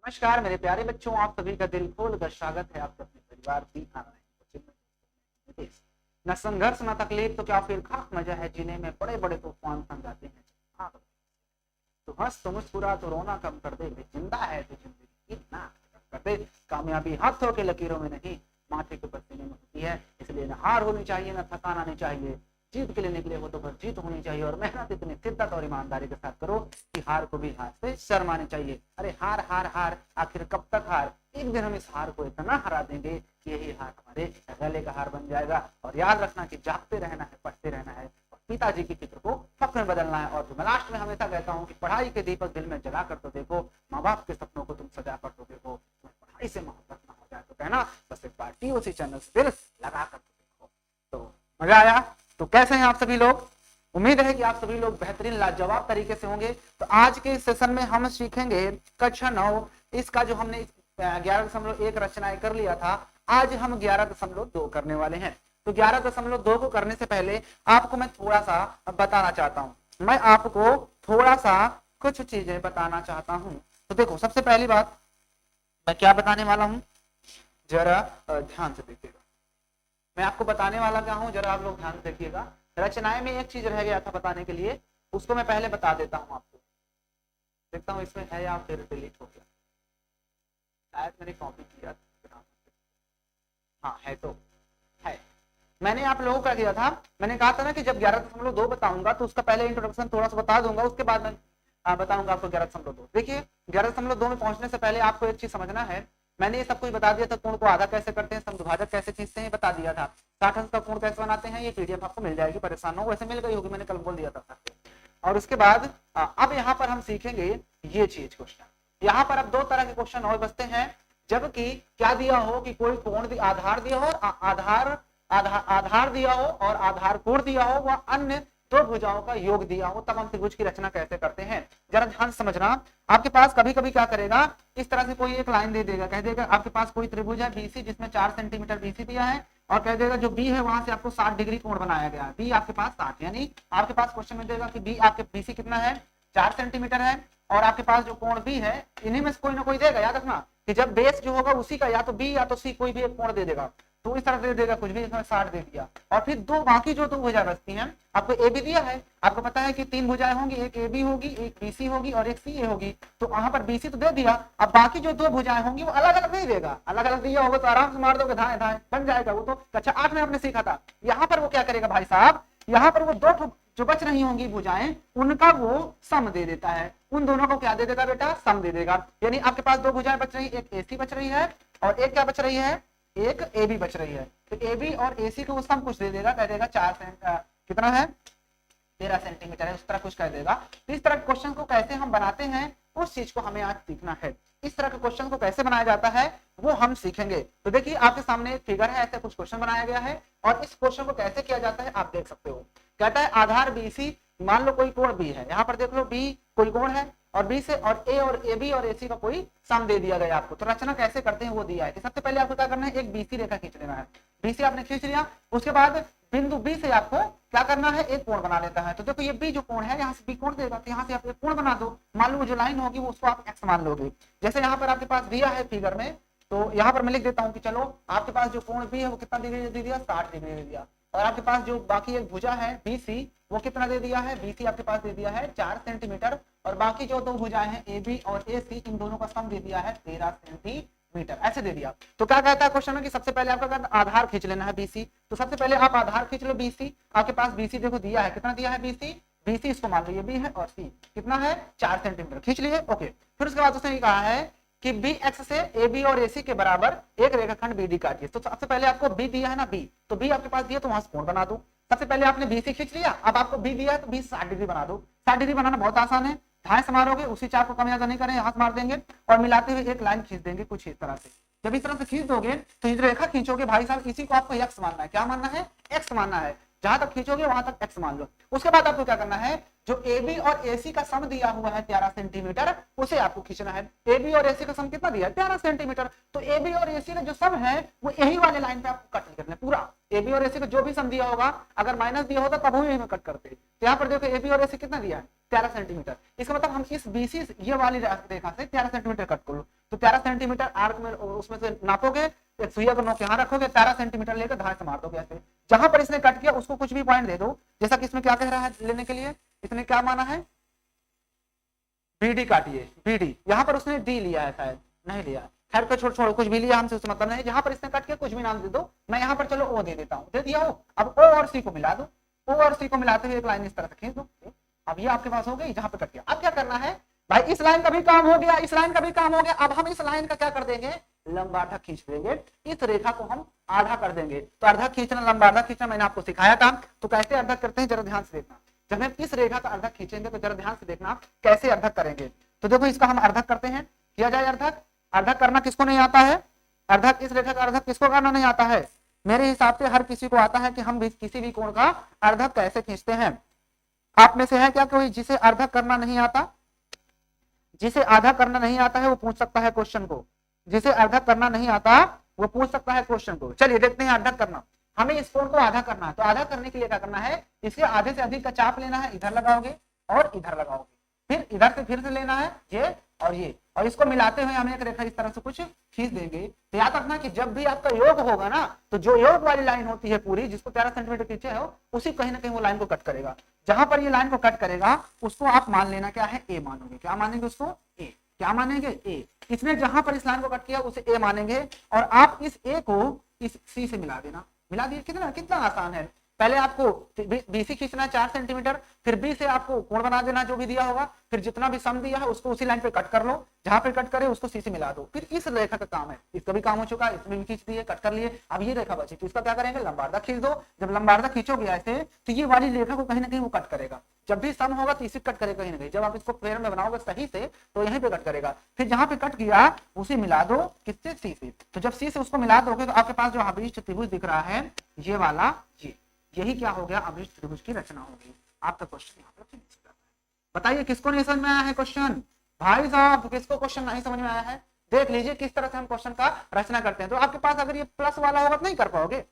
नमस्कार मेरे प्यारे बच्चों, आप सभी का दिल खोल कर स्वागत है आपके अपने परिवार की ऑनलाइन कोचिंग में। न संघर्ष न तकलीफ तो क्या फिर खाक मजा है जीने में, बड़े बड़े तूफान थम जाते हैं। हाँ, तो हंस तो मुस्कुरा तो रोना कम कर दे, जिंदा है तो जिंदगी इतना कर दे। कामयाबी हाथों के लकीरों में नहीं, माथे के पसीने में होती है। इसलिए न हार होनी चाहिए, न थकान आनी चाहिए। जीत के लिए निकले हो तो बस जीत होनी चाहिए, और मेहनत इतनी शिद्दत और ईमानदारी के साथ करो कि हार को भी हार से शर्म आनी चाहिए। अरे हार हार हार, आखिर कब तक हार? एक दिन हम इस हार को इतना हरा देंगे कि यही हार हमारे गले का हार बन जाएगा। और याद रखना कि जागते रहना है, पढ़ते रहना है, और पिताजी की फिक्र को फख्र में बदलना है। और मैं लास्ट में हमेशा कहता हूँ कि पढ़ाई के दीपक दिल में जला कर तो देखो, माँ बाप के सपनों को तुम सजा कर तो देखो। पढ़ाई से मोहब्बत ना हो जाए तो कहना, बस एक बार टीओसी चैनल से दिल लगा कर तो देखो। तो मजा आया? तो कैसे हैं आप सभी लोग? उम्मीद है कि आप सभी लोग बेहतरीन लाजवाब तरीके से होंगे। तो आज के सेशन में हम सीखेंगे कक्षा 9, इसका जो हमने 11.1 रचनाएं कर लिया था, आज हम 11.2 करने वाले हैं। तो 11.2 को करने से पहले आपको मैं थोड़ा सा बताना चाहता हूं। मैं आपको थोड़ा सा कुछ चीजें बताना चाहता हूं। तो देखो, सबसे पहली बात मैं क्या बताने वाला हूं, जरा ध्यान से देखिएगा। मैं आपको बताने वाला क्या हूं, जरा आप लोग ध्यान से देखिएगा। रचनाएं में एक चीज रह गया था बताने के लिए, उसको मैं पहले बता देता हूं आपको। देखता हूं इसमें है या फिर डिलीट हो गया। शायद मैंने कॉपी किया था। हाँ है, तो है। मैंने आप लोगों का किया था, मैंने कहा था ना कि जब 11.2 बताऊंगा तो उसका पहले इंट्रोडक्शन थोड़ा सा बता दूंगा, उसके बाद मैं बताऊंगा आपको 11.2। देखिए, 11.2 में पहुंचने से पहले आपको एक चीज समझना है। मैंने ये सब कुछ बता दिया था, कोण को आधा कैसे करते हैं, समद्विभाजक कैसे खींचते हैं, बता दिया था। 60 अंश का कोण कैसे बनाते हैं, ये पीडीएफ आपको मिल जाएगी, परेशान हो। वैसे मिल गई होगी, मैंने कल बोल दिया था। और उसके बाद अब यहाँ पर हम सीखेंगे ये चीज, क्वेश्चन। यहाँ पर अब 2 तरह के क्वेश्चन और बचते हैं। जबकि क्या दिया हो कि कोई कोण आधार दिया हो, आधार दिया हो और आधार कोण दिया हो, वह अन्य 2 भुजाओं का योग दिया हो, तब हम त्रिभुज की रचना कैसे करते हैं, जरा ध्यान समझना। आपके पास कभी कभी क्या करेगा, इस तरह से कोई एक लाइन दे देगा, कह देगा आपके पास कोई त्रिभुज है बीसी जिसमें 4 सेंटीमीटर बीसी दिया है, और कह देगा जो बी है वहां से आपको 60 डिग्री कोण बनाया गया। बी आपके पास 60, यानी आपके पास क्वेश्चन में देगा कि बी आपके बीसी कितना है, 4 सेंटीमीटर है, और आपके पास जो कोण बी है, इन्हीं में से कोई ना कोई देगा। याद रखना कि जब बेस जो होगा उसी का या तो बी या तो सी कोई भी एक कोण दे देगा। तो इस तरह दे देगा कुछ भी, इसमें 60 दे दिया। और फिर बाकी जो 2 भुजाएं बचती हैं, आपको ए बी दिया है, आपको पता है कि 3 भुजाएं होंगी, एक ए बी होगी, एक बी सी होगी और एक सी ए होगी। तो वहां पर बी सी तो दे दिया, अब बाकी जो 2 भुजाएं होंगी वो अलग अलग नहीं देगा। अलग अलग दिया होगा तो आराम से मार दोगे, धाए धाए बन जाएगा। वो तो कक्षा 8 में आपने सीखा था। यहाँ पर वो क्या करेगा भाई साहब, यहाँ पर वो 2 जो बच रही होंगी भुजाएं, उनका वो सम दे देता है। उन दोनों को क्या दे देगा बेटा, सम दे देगा। यानी आपके पास 2 भुजाएं बच रही, एक एसी बच रही है और एक क्या बच रही है, एक ए बी बच रही है। तो ए बी और ए सी को सम कुछ दे देगा, कह देगा 4 कितना है, 13 सेंटीमीटर है, उस तरह कुछ कह देगा। तो इस तरह के क्वेश्चन को कैसे हम बनाते हैं, उस चीज को हमें आज सीखना है। इस तरह के क्वेश्चन को कैसे बनाया जाता है वो हम सीखेंगे। तो देखिए, आपके सामने एक फिगर है, ऐसे कुछ क्वेश्चन बनाया गया है, और इस क्वेश्चन को कैसे किया जाता है आप देख सकते हो। कहता है आधार बीसी, मान लो कोई कोण बी है, यहाँ पर देख लो बी कोई कोण है, और बी से और ए बी और ए सी का कोई सम दे दिया गया आपको। तो रचना कैसे करते हैं वो दिया है। कि सबसे पहले आपको क्या करना है, एक बीसी रेखा खींच लेना है। बीसी आपने खींच लिया, उसके बाद बिंदु बी से आपको क्या करना है, एक कोण बना लेता है। तो देखो ये बी जो कोण है, यहाँ से बी कोण देगा, तो यहाँ से आप एक कोण बना दो। मान लो जो लाइन होगी वो उसको आप एक्स मान लोगे। जैसे यहाँ पर आपके पास दिया है फिगर में, तो यहाँ पर मैं लिख देता हूँ कि चलो आपके पास जो कोण बी है वो कितना डिग्री दे दिया, 60 डिग्री दे दिया। और आपके पास जो बाकी एक भुजा है बीसी, वो कितना दे दिया है, बीसी आपके पास दे दिया है 4 सेंटीमीटर, और बाकी जो 2 भुजाएं हैं ए बी और ए सी, इन दोनों का सम दे दिया है 13 सेंटीमीटर, ऐसे दे दिया। तो क्या कहता है क्वेश्चन में कि सबसे पहले आपका आधार खींच लेना है बीसी। तो सबसे पहले आप आधार खींच लो बीसी। आपके पास बीसी देखो दिया है, कितना दिया है बीसी, बीसी इसको मान लो ये बी है, और सी कितना है 4 सेंटीमीटर, खींच लिए। ओके, फिर उसके बाद उसने कहा है कि बी एक्स से ए बी और ए सी के बराबर एक रेखाखंड बी डी काटिए। तो सबसे पहले आपको बी दिया है ना, बी, तो बी आपके पास दिया तो वहां से कोण बना दो। सबसे पहले आपने बी से खींच लिया, अब आपको बी दिया है तो बी 60 डिग्री बना दो। 60 डिग्री बनाना बहुत आसान है, धाए से मारोगे, उसी चाप को कम ज्यादा नहीं करें, हाथ मार देंगे और मिलाते हुए एक लाइन खींच देंगे कुछ इस तरह से। जब इस तरह से खींच दोगे तो ये रेखा खींचोगे भाई साहब, इसी को आपको एक्स मानना है। क्या मानना है, एक्स मानना है। जहां तक खींचोगे वहां तक x मान लो। उसके बाद आपको क्या करना है, जो AB और AC का सम दिया हुआ है 13 सेंटीमीटर, उसे आपको खींचना है। AB और AC का सम कितना दिया है, 13 सेंटीमीटर। तो AB और AC का जो सम है वो यही वाले लाइन पे आपको कट करना है पूरा। AB और AC का जो भी सम दिया होगा, अगर माइनस दिया होता तब हम यही में कट करते। तो यहाँ पर देखो AB और AC कितना दिया है, 13 सेंटीमीटर। इसका मतलब हम इस BC ये वाली रेखा से 13 सेंटीमीटर कट कर लो। तो 13 सेंटीमीटर आर्क में उसमें से नापोगे, एक सुइया का नोक यहाँ रखोगे, 13 सेंटीमीटर लेकर धार से मार दोगे ऐसे। जहां पर इसने कट किया उसको कुछ भी पॉइंट दे दो, जैसा कि इसमें क्या कह रहा है लेने के लिए, इसने क्या माना है BD काटिए, BD। यहाँ पर उसने D लिया है, शायद नहीं लिया, खैर को छोड़ कुछ भी लिया हमसे उससे मतलब नहीं। जहां पर इसने कट किया कुछ भी नाम दे दो, मैं यहाँ पर चलो O दे देता हूँ, दे दिया हो। अब O और C को मिला दो, O और C को मिलाते हुए एक लाइन इस तरह से खींच दो। अब ये आपके पास हो गई जहां पर कट किया। अब क्या करना है भाई, इस लाइन का भी काम हो गया, इस लाइन का भी काम हो गया। अब हम इस लाइन का क्या कर देंगे, लंबाधा खींच देंगे। इस रेखा को हम आधा कर देंगे। तो आधा खींचना, लंबाधा खींचना मैंने आपको सिखाया था। तो कैसे अर्धक करते हैं जरा ध्यान से देखना। जब हम इस रेखा का अर्धक खींचेंगे तो जरा ध्यान से देखना कैसे अर्धक करेंगे। तो देखो इसका हम अर्धक करते हैं, किया जाए अर्धक। अर्धक करना किसको नहीं आता है, अर्धक इस रेखा का अर्धक किसको करना नहीं आता है, मेरे हिसाब से हर किसी को आता है कि हम किसी भी कोण का अर्धक कैसे खींचते हैं। आप में से है क्या कोई जिसे अर्धक करना नहीं आता, जिसे आधा करना नहीं आता है वो पूछ सकता है क्वेश्चन को, जिसे अर्धक करना नहीं आता वो पूछ सकता है क्वेश्चन को। चलिए देखते हैं अर्धक करना। हमें इस कोण को आधा करना है, तो आधा करने के लिए क्या करना है, इसके आधे से अधिक का चाप लेना है, इधर लगाओगे और इधर लगाओगे, फिर इधर से फिर से लेना है ये और ये, और इसको मिलाते हुए हमें एक रेखा इस तरह से कुछ खींच देंगे। तो याद रखना कि जब भी आपका योग होगा ना, तो जो योग वाली लाइन होती है पूरी, जिसको 13 सेंटीमीटर खींचे हो, उसी कहीं ना कहीं वो लाइन को कट करेगा। जहां पर ये लाइन को कट करेगा उसको आप मान लेना क्या है, ए मानोगे। क्या मानेंगे उसको, ए। क्या मानेंगे, ए। इसने जहां पर इस लाइन को कट किया उसे ए मानेंगे, और आप इस ए को इस सी से मिला देना। मिला दिए, कितना कितना आसान है। पहले आपको BC खींचना है 4 सेंटीमीटर, फिर B से आपको कोण बना देना जो भी दिया होगा, फिर जितना भी सम दिया है उसको उसी लाइन पे कट कर लो, जहां पे कट करे उसको C से मिला दो। फिर इस रेखा का काम है, इसका भी काम हो चुका है, इसमें भी खींच दिए, कट कर लिए। अब ये रेखा बची, तो इसका क्या करेंगे, लंबार्धा खींच दो। जब लंबार्धा खींचोगे ऐसे, तो ये वाली रेखा को कहीं ना कहीं वो कट करेगा। जब भी सम होगा तो इसी कट करेगा कहीं ना कहीं। जब आप इसको पेड़ में बनाओगे सही से तो यहीं पे कट करेगा। फिर जहां पे कट किया उसे मिला दो, किससे, C से। तो जब C से उसको मिला दोगे तो आपके पास जो अभिष्ट त्रिभुज दिख रहा है ये वाला, ये यही क्या हो गया, अभिष्ट त्रिभुज की रचना होगी। आपका क्वेश्चन यहाँ पर फिनिश करता है। बताइए किसको नहीं समझ में आया है क्वेश्चन, भाई साहब किसको क्वेश्चन नहीं समझ में आया है। देख लीजिए किस तरह से हम क्वेश्चन का रचना करते हैं। तो आपके पास अगर ये प्लस वाला होगा तो नहीं कर पाओगे,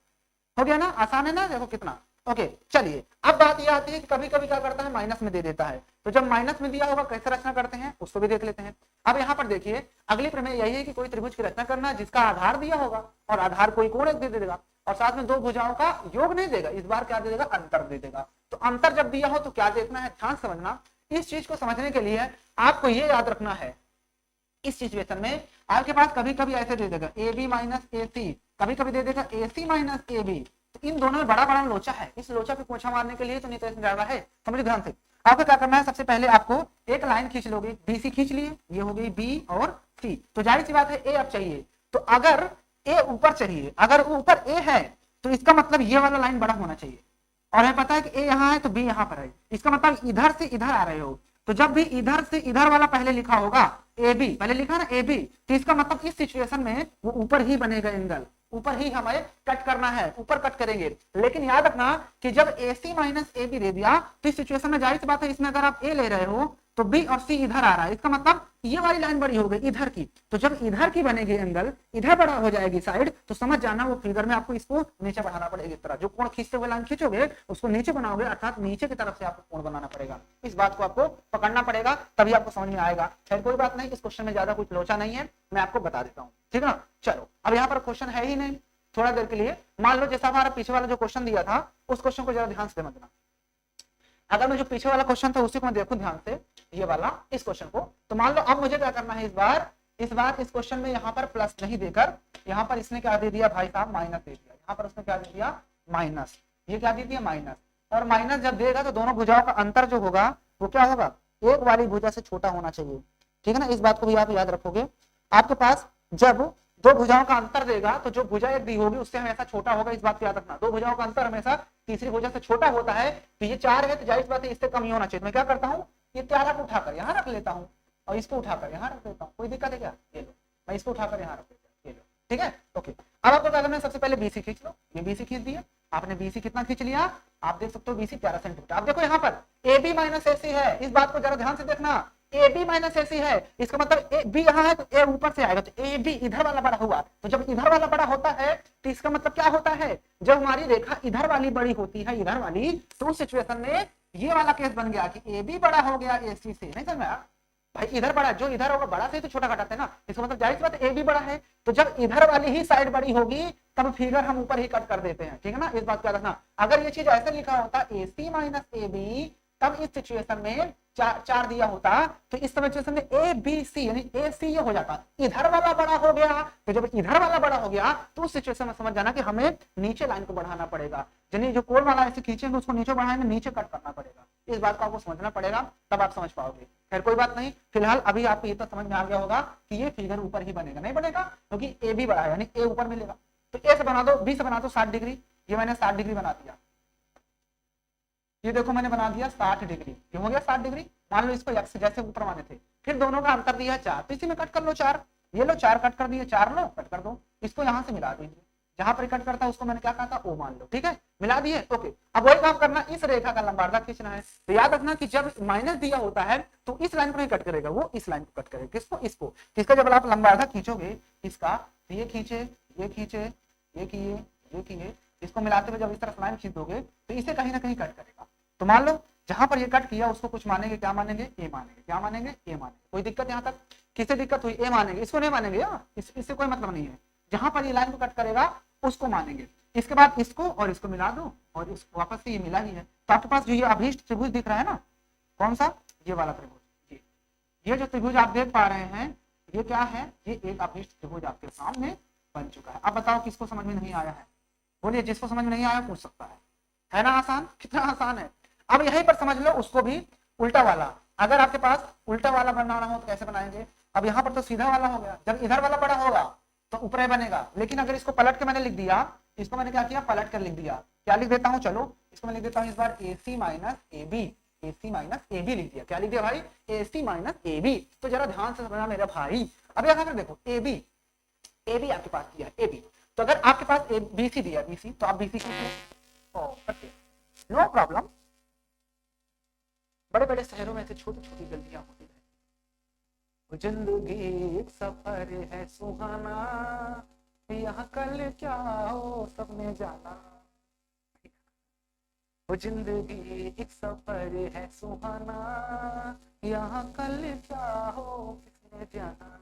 हो गया ना, आसान है ना, देखो कितना। ओके चलिए, अब बात यह आती है कि कभी कभी क्या करता है, माइनस में दे देता है। तो जब माइनस में दिया होगा कैसे रचना करते हैं उसको भी देख लेते हैं। अब यहाँ पर देखिए, अगली प्रमेय यही है कि कोई त्रिभुज की रचना करना जिसका आधार दिया होगा, और आधार कोई कोण एक दे देगा, और साथ में दो भुजाओं का योग नहीं देगा, इस बार क्या दे देगा, अंतर दे देगा। तो अंतर जब दिया हो तो क्या देखना है, ध्यान समझना। इस चीज को समझने के लिए आपको ये याद रखना है, इस सिचुएशन में आपके पास कभी कभी ऐसे दे देगा AB माइनस AC, कभी कभी दे देगा AC माइनस AB। तो इन दोनों में बड़ा बड़ा लोचा है, इस लोचा पे पोछा मारने के लिए तो नहीं तो ज्यादा है, समझिए ध्यान से। आपको क्या करना है, सबसे पहले आपको एक लाइन खींच लोगे, BC खींच लिए, ये हो गई B और C। तो जाहिर सी बात है A अब चाहिए। तो अगर A ऊपर चाहिए, अगर ऊपर A है तो इसका मतलब ये वाला लाइन बड़ा होना चाहिए, और हमें पता है कि A यहाँ है तो B यहाँ पर है, इसका मतलब इधर से इधर आ रहे हो। तो जब भी इधर से इधर वाला पहले लिखा होगा AB, पहले लिखा ना AB, तो इसका मतलब इस सिचुएशन में वो ऊपर ही बनेगा एंगल, ऊपर ही हमें कट करना है, ऊपर कट करेंगे। लेकिन याद रखना कि जब AC माइनस AB दे दिया तो इस सिचुएशन में जाहिर सी बात है, इसमें अगर आप A ले रहे हो तो B और C इधर आ रहा है, इसका मतलब ये वाली लाइन बड़ी हो गई इधर की। तो जब इधर की बनेगी एंगल, इधर बड़ा हो जाएगी साइड, तो समझ जाना वो फिगर में आपको इसको नीचे बढ़ाना पड़ेगा। इस तरह जो कोण खींचते हुए लाइन खींचोगे उसको नीचे बनाओगे, अर्थात नीचे की तरफ से आपको कोण बनाना पड़ेगा। इस बात को आपको पकड़ना पड़ेगा, तभी आपको समझ में आएगा। खैर कोई बात नहीं, इस क्वेश्चन में ज्यादा कुछ लोचा नहीं है, मैं आपको बता देता हूँ, ठीक है ना। चलो अब यहाँ पर क्वेश्चन है ही नहीं, थोड़ा देर के लिए मान लो जैसा हमारा पीछे वाला जो क्वेश्चन दिया था उस क्वेश्चन को जरा ध्यान से समझना। अगर मैं जो पीछे वाला क्वेश्चन था उसी को मैं देखूं ध्यान से, ये वाला इस क्वेश्चन को, तो मान लो अब मुझे क्या करना है, इस बार इस क्वेश्चन में यहाँ पर प्लस नहीं देकर यहाँ पर इसने क्या दे दिया भाई साहब, माइनस दे दिया। यहाँ पर उसने क्या दे दिया, माइनस। ये क्या दे दिया, माइनस। और माइनस जब देगा तो दोनों भुजाओं का अंतर जो होगा वो क्या होगा, एक वाली भुजा से छोटा होना चाहिए, ठीक है ना। इस बात को भी आप याद रखोगे। आपके पास जब दो भुजाओं का अंतर देगा तो जो भुजा एक दी होगी उससे हमेशा छोटा होगा, इस बात को याद रखना। दो भुजाओं का अंतर हमेशा तीसरी भुजा से छोटा होता है। तो ये 4 है तो जाहिर बात है इससे कम ही होना चाहिए। मैं क्या करता हूँ, ये 13 को उठाकर यहाँ रख लेता हूँ और इसको उठाकर यहाँ रख देता हूँ, कोई दिक्कत है क्या, ये लो मैं इसको उठाकर यहाँ रख देता हूँ, ये लो, ठीक है। ओके अब आपको क्या करना है, सबसे पहले BC खींच लो, ये BC खींच दिया आपने। BC कितना खींच लिया, आप देख सकते हो BC 13 सेंटीमीटर। आप देखो यहाँ पर AB माइनस AC है, इस बात को जरा ध्यान से देखना, AB माइनस AC है, इसका मतलब B यहाँ है तो A ऊपर से आएगा, तो AB इधर वाला बड़ा हुआ। तो जब इधर वाला बड़ा होता है तो इसका मतलब क्या होता है, जब हमारी रेखा इधर वाली बड़ी होती है, इधर वाली, तो उस सिचुएशन में ये वाला केस बन गया कि AB बड़ा हो गया AC से। नहीं समझ में आया भाई, इधर बड़ा, जो इधर होगा बड़ा से तो छोटा घटाते हैं ना, इसका मतलब जाहिर सी बात AB बड़ा है, तो जब इधर वाली ही साइड बड़ी होगी तब फिगर हम ऊपर ही कट कर देते हैं, ठीक है ना। इस बात को याद रखना, अगर ये चीज ऐसे लिखा होता AC माइनस AB, तब इस सिचुएशन में चार दिया होता, तो इस सिचुएशन में ABC यानी AC ये हो जाता, इधर वाला बड़ा हो गया। तो जब इधर वाला बड़ा हो गया तो उस सिचुएशन में समझ जाना कि हमें नीचे लाइन को बढ़ाना पड़ेगा, यानी जो कोण वाला ऐसे खींचेंगे उसको नीचे बढ़ाएंगे, नीचे कट करना पड़ेगा। इस बात को आपको समझना पड़ेगा, तब आप समझ पाओगे। खैर कोई बात नहीं, फिलहाल अभी आपको ये तो समझ में आ गया होगा कि ये फिगर ऊपर ही बनेगा, नहीं बनेगा क्योंकि A भी बड़ा है, यानी A ऊपर मिलेगा। तो A से बना दो, B से बना दो 60 डिग्री, ये मैंने 60 डिग्री बना दिया, ये देखो मैंने बना दिया 60 डिग्री, ये हो गया 60 डिग्री। मान लो इसको x जैसे ऊपर माने थे, फिर दोनों का अंतर दिया 4, तो इसी में कट कर लो 4, ये लो 4 कट कर दिए, 4 लो कट कर दो, इसको यहाँ से मिला दीजिए, जहां पर कट करता है उसको मैंने क्या कहा था O मान लो, ठीक है, मिला दिए। ओके, अब वही काम करना, इस रेखा का लंबार्धा खींचना है। तो याद रखना कि जब माइनस दिया होता है तो इस लाइन को नहीं कट करेगा, वो इस लाइन को कट करेगा। किसको? इसको। इसका जब आप लंबार्धा खींचोगे इसका, तो ये खींचे, ये खींचे, ये किए, ये किए, इसको मिलाते हुए जब इस तरफ लाइन खींच दोगे तो इसे कहीं ना कहीं कट करेगा। तो मान लो जहां पर ये कट किया उसको कुछ मानेंगे, क्या मानेंगे? A मानेंगे। क्या मानेंगे? A मानेंगे। कोई दिक्कत यहाँ तक? किसे दिक्कत हुई? A मानेंगे, इसको नहीं मानेंगे यार, इससे कोई मतलब नहीं है। जहां पर ये लाइन को कट करेगा उसको मानेंगे। इसके बाद इसको और इसको मिला दो और इसको वापस से ये मिला ही है, तो आपके पास जो ये अभीष्ट त्रिभुज दिख रहा है ना, कौन सा? ये वाला त्रिभुज। ये जो त्रिभुज आप देख पा रहे हैं ये क्या है? ये एक अभीष्ट त्रिभुज आपके सामने बन चुका है। अब बताओ किसको समझ में नहीं आया है? बोलिए, जिसको समझ में नहीं आया पूछ सकता है ना? आसान, कितना आसान है। अब यहीं पर समझ लो उसको भी उल्टा वाला। अगर आपके पास उल्टा वाला बनाना हो तो कैसे बनाएंगे? अब यहाँ पर तो सीधा वाला हो गया, जब इधर वाला बड़ा होगा तो ऊपर बनेगा, लेकिन अगर इसको पलट के मैंने लिख दिया, इसको मैंने क्या किया? पलट कर लिख दिया। क्या लिख देता हूँ? चलो इसको मैं लिख देता हूँ इस बार AC minus AB, AC minus AB लिख दिया। क्या लिख दिया भाई? AC minus AB। तो जरा ध्यान से समझना मेरा भाई। अब यहाँ पर देखो AB आपके पास दिया AB, तो अगर आपके पास BC दिया, BC, तो आप BC खींचिए, नो प्रॉब्लम। बड़े बड़े शहरों में से छोटी छोटी गलतियां होती है। जिंदगी एक सफर है सुहाना, यहाँ कल क्या हो सबने जाना। वो जिंदगी एक सफर है सुहाना, यहाँ कल क्या हो किसने जाना।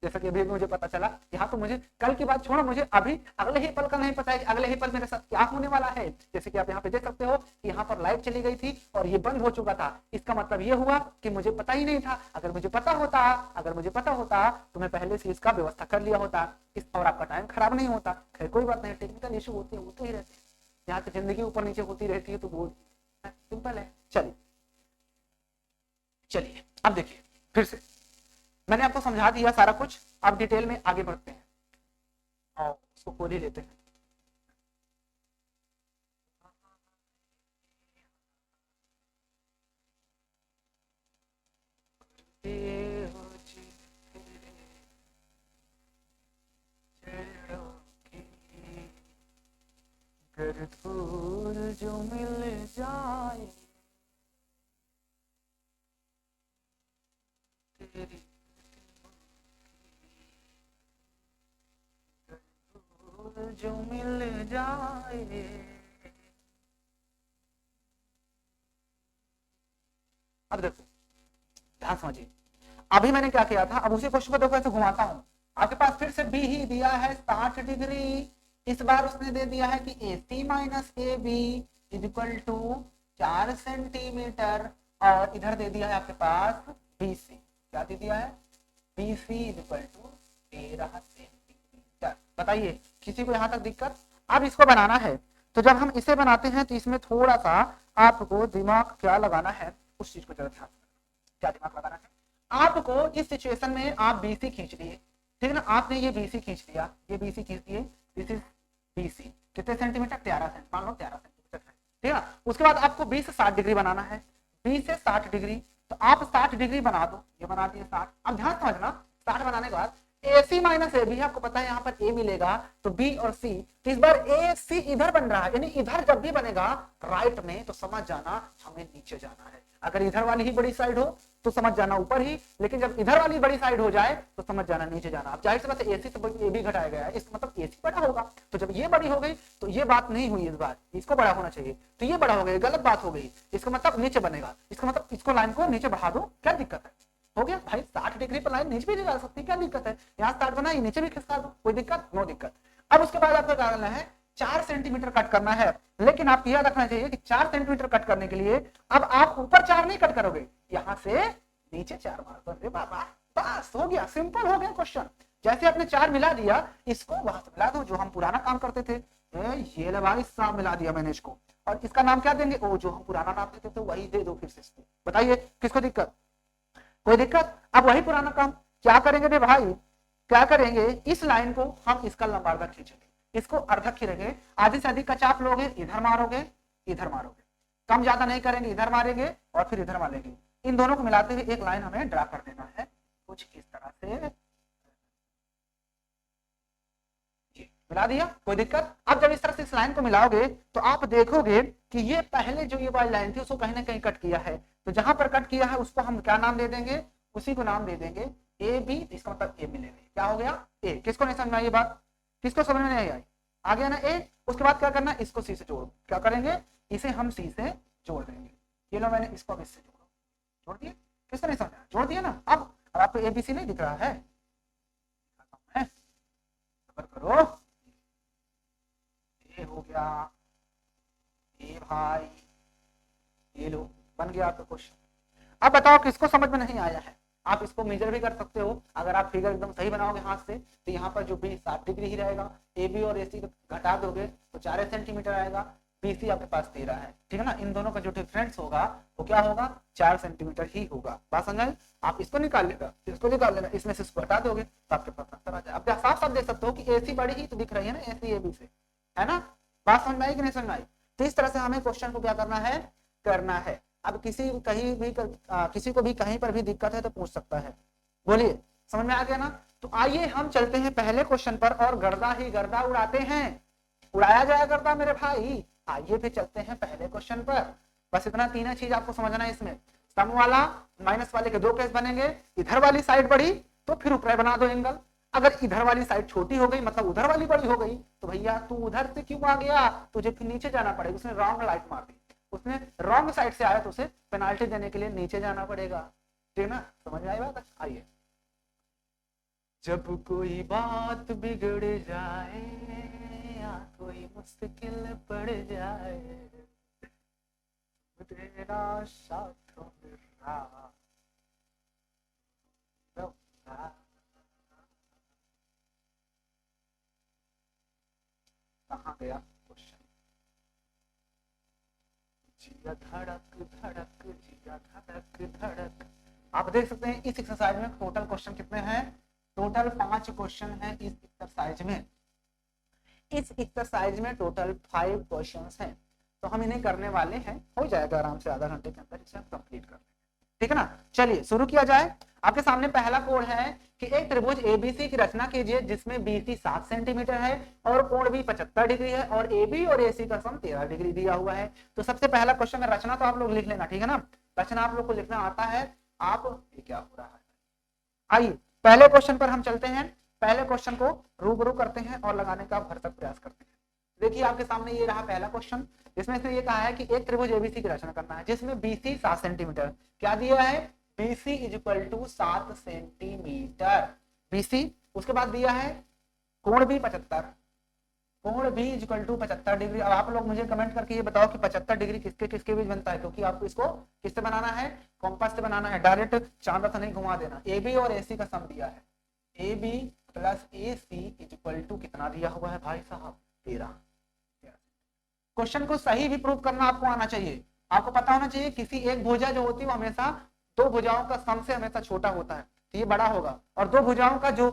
जैसा कि अभी मुझे पता चला, यहाँ तो मुझे कल की बात छोड़ो, मुझे अभी अगले ही पल का नहीं पता है कि अगले ही पल मेरे साथ क्या होने वाला है। जैसे कि आप यहाँ पे देख सकते हो कि यहाँ पर लाइट चली गई थी और ये बंद हो चुका था। इसका मतलब ये हुआ कि मुझे पता ही नहीं था। अगर मुझे पता होता तो मैं पहले से इसका व्यवस्था कर लिया होता, और आपका टाइम खराब नहीं होता। खैर कोई बात नहीं, टेक्निकल इशू होते ही रहते हैं, यहाँ से जिंदगी ऊपर नीचे होती रहती है, तो वो सिंपल है। चलिए अब देखिए फिर से मैंने आपको समझा दिया सारा कुछ। अब डिटेल में आगे बढ़ते हैं और उसको खोल ही लेते हैं। अगर फूल जो मिल जाए तेरी, जो मिल जाए। अब देखो ध्यान समझिए, अभी मैंने क्या किया था, अब उसी क्वेश्चन को देखो ऐसे घुमाता हूं। आपके पास फिर से बी ही दिया है 60 डिग्री। इस बार उसने दे दिया है कि AC minus AB is equal to 4 centimetre, और इधर दे दिया है आपके पास BC। क्या दे दिया है? BC is equal to 13 centimetre. बताइए किसी को यहाँ तक दिक्कत? अब इसको बनाना है, तो जब हम इसे बनाते हैं तो इसमें थोड़ा सा आपको दिमाग क्या लगाना है, उस चीज को जरा ध्यान, क्या दिमाग लगाना है आपको। इस सिचुएशन में आप BC खींच लिए, ठीक है ना, आपने ये BC खींच लिया, ये BC खींच लिए, दिस इज BC। कितने सेंटीमीटर? 13 सेंटीमीटर, मान लो 13 सेंटीमीटर है, ठीक है। उसके बाद आपको 20 से 60 डिग्री बनाना है, 20 से 60 डिग्री, तो आप 60 डिग्री बना दो, ये बना दिए 60। अब ध्यान समझना, 60 बनाने के बाद AC माइनस ए बी, आपको पता है यहाँ पर A मिलेगा तो B और C, तो इस बार A C इधर बन रहा है, यानी इधर जब भी बनेगा राइट में तो समझ जाना हमें नीचे जाना है। अगर इधर वाली ही बड़ी साइड हो तो समझ जाना ऊपर ही, लेकिन जब इधर वाली बड़ी साइड हो जाए तो समझ जाना नीचे जाना। अब जाहिर सी बात है AC से ए बी घटाया गया है, इसका मतलब AC बड़ा होगा, तो जब ये बड़ी हो गई तो ये बात नहीं हुई, इस बार इसको बड़ा होना चाहिए, तो ये बड़ा हो गया, गलत बात हो गई, इसका मतलब नीचे बनेगा, इसका मतलब इसको लाइन को नीचे बढ़ा दो, क्या दिक्कत है, हो गया भाई। 60 डिग्री पर लाइन नीचे भी नहीं जा सकती, क्या दिक्कत है, यहाँ 60 बना, नीचे भी खिसका दो, कोई दिक्कत, नो दिक्कत। अब उसके बाद आपको क्या करना है, 4 सेंटीमीटर कट करना है, लेकिन आप यह रखना चाहिए कि 4 सेंटीमीटर कट करने के लिए अब आप ऊपर 4 नहीं कट करोगे, यहाँ से नीचे 4 मार दो, बाबा बस हो गया, सिंपल हो गया क्वेश्चन। जैसे आपने 4 मिला दिया, इसको वहां से मिला दो जो हम पुराना काम करते थे, ये ले भाई साहब मिला दिया मैंने इसको, और इसका नाम क्या देंगे, ओ जो हम पुराना नाम देते थे वही दे दो फिर से इसको, बताइए किसको दिक्कत, कोई दिक्कत। अब वही पुराना काम क्या करेंगे रे भाई, क्या करेंगे, इस लाइन को हम इसका लंबार्धक खींचेंगे, इसको अर्धक खींचेंगे, आधे से अधिक का चाप लोगे, इधर मारोगे इधर मारोगे, कम ज्यादा नहीं करेंगे, इधर मारेंगे और फिर इधर मारेंगे, इन दोनों को मिलाते हुए एक लाइन हमें ड्रा कर देना है कुछ इस तरह से, मिला दिया, कोई दिक्कत। अब जब इस तरह से इस लाइन को मिलाओगे तो आप देखोगे कि ये पहले जो ये वाली लाइन थी उसको कहीं ना कहीं कट किया है, तो जहां पर कट किया है उसको हम क्या नाम दे देंगे, उसी को नाम दे देंगे ए बी, इसका मतलब ए मिलेगा, क्या हो गया ए। किसको नहीं समझ में आई ये बात, किसको समझ में नहीं आई, आ गया ना ए। उसके बाद क्या करना, इसको सी से जोड़ो, क्या करेंगे, इसे हम सी से जोड़ देंगे, ये लो मैंने इसको इससे जोड़ दिया, किसको नहीं समझा, जोड़ दिया ना। अब आपको एबीसी नहीं दिख रहा है, करो, ये हो गया, ये भाई ये लो बन गया आपका क्वेश्चन। अब बताओ किसको समझ में नहीं आया है, आप इसको मेजर भी कर सकते हो, अगर आप फिगर एकदम सही बनाओगे हाथ से तो यहाँ पर जो बी 60 डिग्री ही रहेगा, ए बी और ए सी घटा दोगे तो 4 सेंटीमीटर आएगा, बी सी आपके पास 13 है, ठीक है ना। इन दोनों का जो डिफरेंस होगा वो क्या होगा, 4 सेंटीमीटर ही होगा, बात समझ आई। आप इसको निकाल लेगा, इसको निकाल लेना, इसमें से इसको हटा दोगे तो आपके पास आंसर आ जाए। अब साफ साफ देख सकते हो कि ए सी बड़ी ही तो दिख रही है ना ए सी ए बी से, है ना, बात समझ में आई कि नहीं समझ में आई। तो इस तरह से हमें क्वेश्चन को क्या करना है। अब किसी को भी कहीं पर भी दिक्कत है तो पूछ सकता है, बोलिए समझ में आ गया ना। तो आइए हम चलते हैं पहले क्वेश्चन पर और गर्दा ही गर्दा उड़ाते हैं, उड़ाया जाया गर्दा मेरे भाई। आइए फिर चलते हैं पहले क्वेश्चन पर, बस इतना तीन चीज आपको समझना है इसमें। सम वाला माइनस वाले के दो केस बनेंगे, इधर वाली साइड बड़ी तो फिर ऊपर बना दो एंगल, अगर इधर वाली साइड छोटी हो गई मतलब उधर वाली बड़ी हो गई तो भैया तू उधर से क्यों आ गया, तुझे फिर नीचे जाना पड़ेगा। उसने रॉन्ग लाइट मार दी, उसने रॉन्ग साइड से आया तो उसे पेनाल्टी देने के लिए नीचे जाना पड़ेगा, ठीक ना, समझ में आई बात। आइए, जब कोई बात बिगड़ जाए या कोई मुश्किल पड़ जाए, तेरा साथ मेरा कहाँ गया क्वेश्चन, जिया धड़क धड़क जिया धड़क धड़क। आप देख सकते हैं इस एक्सरसाइज में टोटल क्वेश्चन कितने हैं, टोटल 5 क्वेश्चन हैं इस एक्सरसाइज में। इस एक्सरसाइज में टोटल 5 क्वेश्चंस हैं, तो हम इन्हें करने वाले हैं, हो जाएगा आराम से आधा घंटे के अंदर इसे हम कंप्लीट कर लेंगे, ठीक है ना। चलिए शुरू किया जाए। आपके सामने पहला कोड है कि एक त्रिभुज एबीसी की रचना कीजिए जिसमें बीसी 7 सेंटीमीटर है और कोण भी 75 डिग्री है और एबी और एसी का सम 13 डिग्री दिया हुआ है। तो सबसे पहला क्वेश्चन में रचना तो आप लोग लिख लेना, ठीक है ना, रचना आप लोग को लिखना आता है। आप ये क्या हो रहा है, आइए पहले क्वेश्चन पर हम चलते हैं, पहले क्वेश्चन को रूबरू करते हैं और लगाने का भरसक प्रयास करते हैं। देखिए आपके सामने ये रहा पहला क्वेश्चन, जिसमें से ये कहा है कि एक त्रिभुज एबीसी की रचना करना है जिसमें बीसी 7 सेंटीमीटर, क्या दिया है, BC is equal to 7 centimetre BC. उसके बाद दिया है कोण भी 75, कोण भी इज इक्वल टू 75 डिग्री। अब आप लोग मुझे कमेंट करके ये बताओ कि 75 डिग्री किसके किसके बीच बनता है, क्योंकि आपको इसको किससे बनाना है, कॉम्पास से बनाना है, डायरेक्ट चांदा से नहीं घुमा देना। एबी और एसी का सम दिया है, AB plus AC is equal to कितना दिया हुआ है भाई साहब, 13। क्वेश्चन को सही भी प्रूव करना आपको आना चाहिए, आपको पता होना चाहिए किसी एक भुजा जो होती है वो हमेशा दो भुजाओं का सम से हमेशा छोटा होता है, तो ये बड़ा होगा, और दो भुजाओं का जो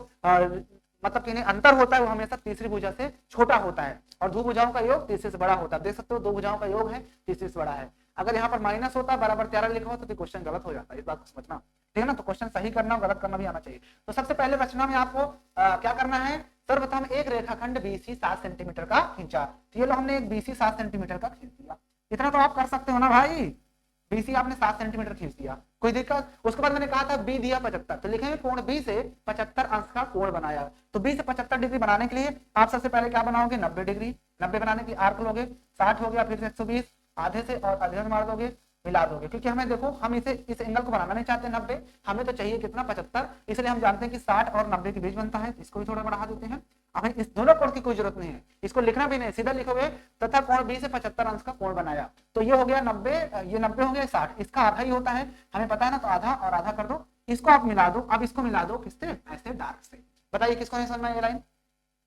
मतलब कि अंतर होता है वो हमेशा तीसरी भुजा से छोटा होता है, और दो भुजाओं का योग तीसरे से बड़ा होता है। देख सकते हो दो भुजाओं का योग है तीसरे से बड़ा है। अगर यहाँ पर माइनस होता है बराबर 13 लिखा होता तो क्वेश्चन गलत हो जाता है, इस बात को समझना। ठीक है ना। तो क्वेश्चन सही करना और गलत करना भी आना चाहिए। तो सबसे पहले रचना में आपको क्या करना है, सर्वप्रथम एक रेखाखंड BC 7 सेंटीमीटर का खींचा। तो ये लो हमने एक BC 7 सेंटीमीटर का खींच दिया। इतना तो आप कर सकते हो ना भाई, BC आपने 7 सेंटीमीटर खींच दिया, कोई दिक्कत। उसके बाद मैंने कहा था B दिया 75, तो लिखेंगे कोण B से 75 अंश का कोण बनाया। तो B से 75 डिग्री बनाने के लिए आप सबसे पहले क्या बनाओगे, 90 डिग्री। 90 बनाने के लिए आर्क लोगे, 60 हो गया, फिर से 120, आधे से और आधे से मार दोगे, मिला दोगे, क्योंकि हमें देखो हम इसे इस एंगल को बनाना नहीं चाहते 90, हमें तो चाहिए कितना 75, इसलिए हम जानते हैं कि 60 और 90 के बीच बनता है, इसको भी थोड़ा बढ़ा देते हैं। हमें इस दोनों कोण की कोई जरूरत नहीं है, इसको लिखना भी नहीं, सीधा लिखोगे तथा कोण B से 75 अंश का कोण बनाया। तो ये हो गया 90, ये 90 हो गया 60, इसका आधा ही होता है, हमें पता है ना, तो आधा और आधा कर दो, इसको आप मिला दो। अब इसको मिला दो किससे, ऐसे डार्क से। बताइए किसको नहीं समझ में ये लाइन,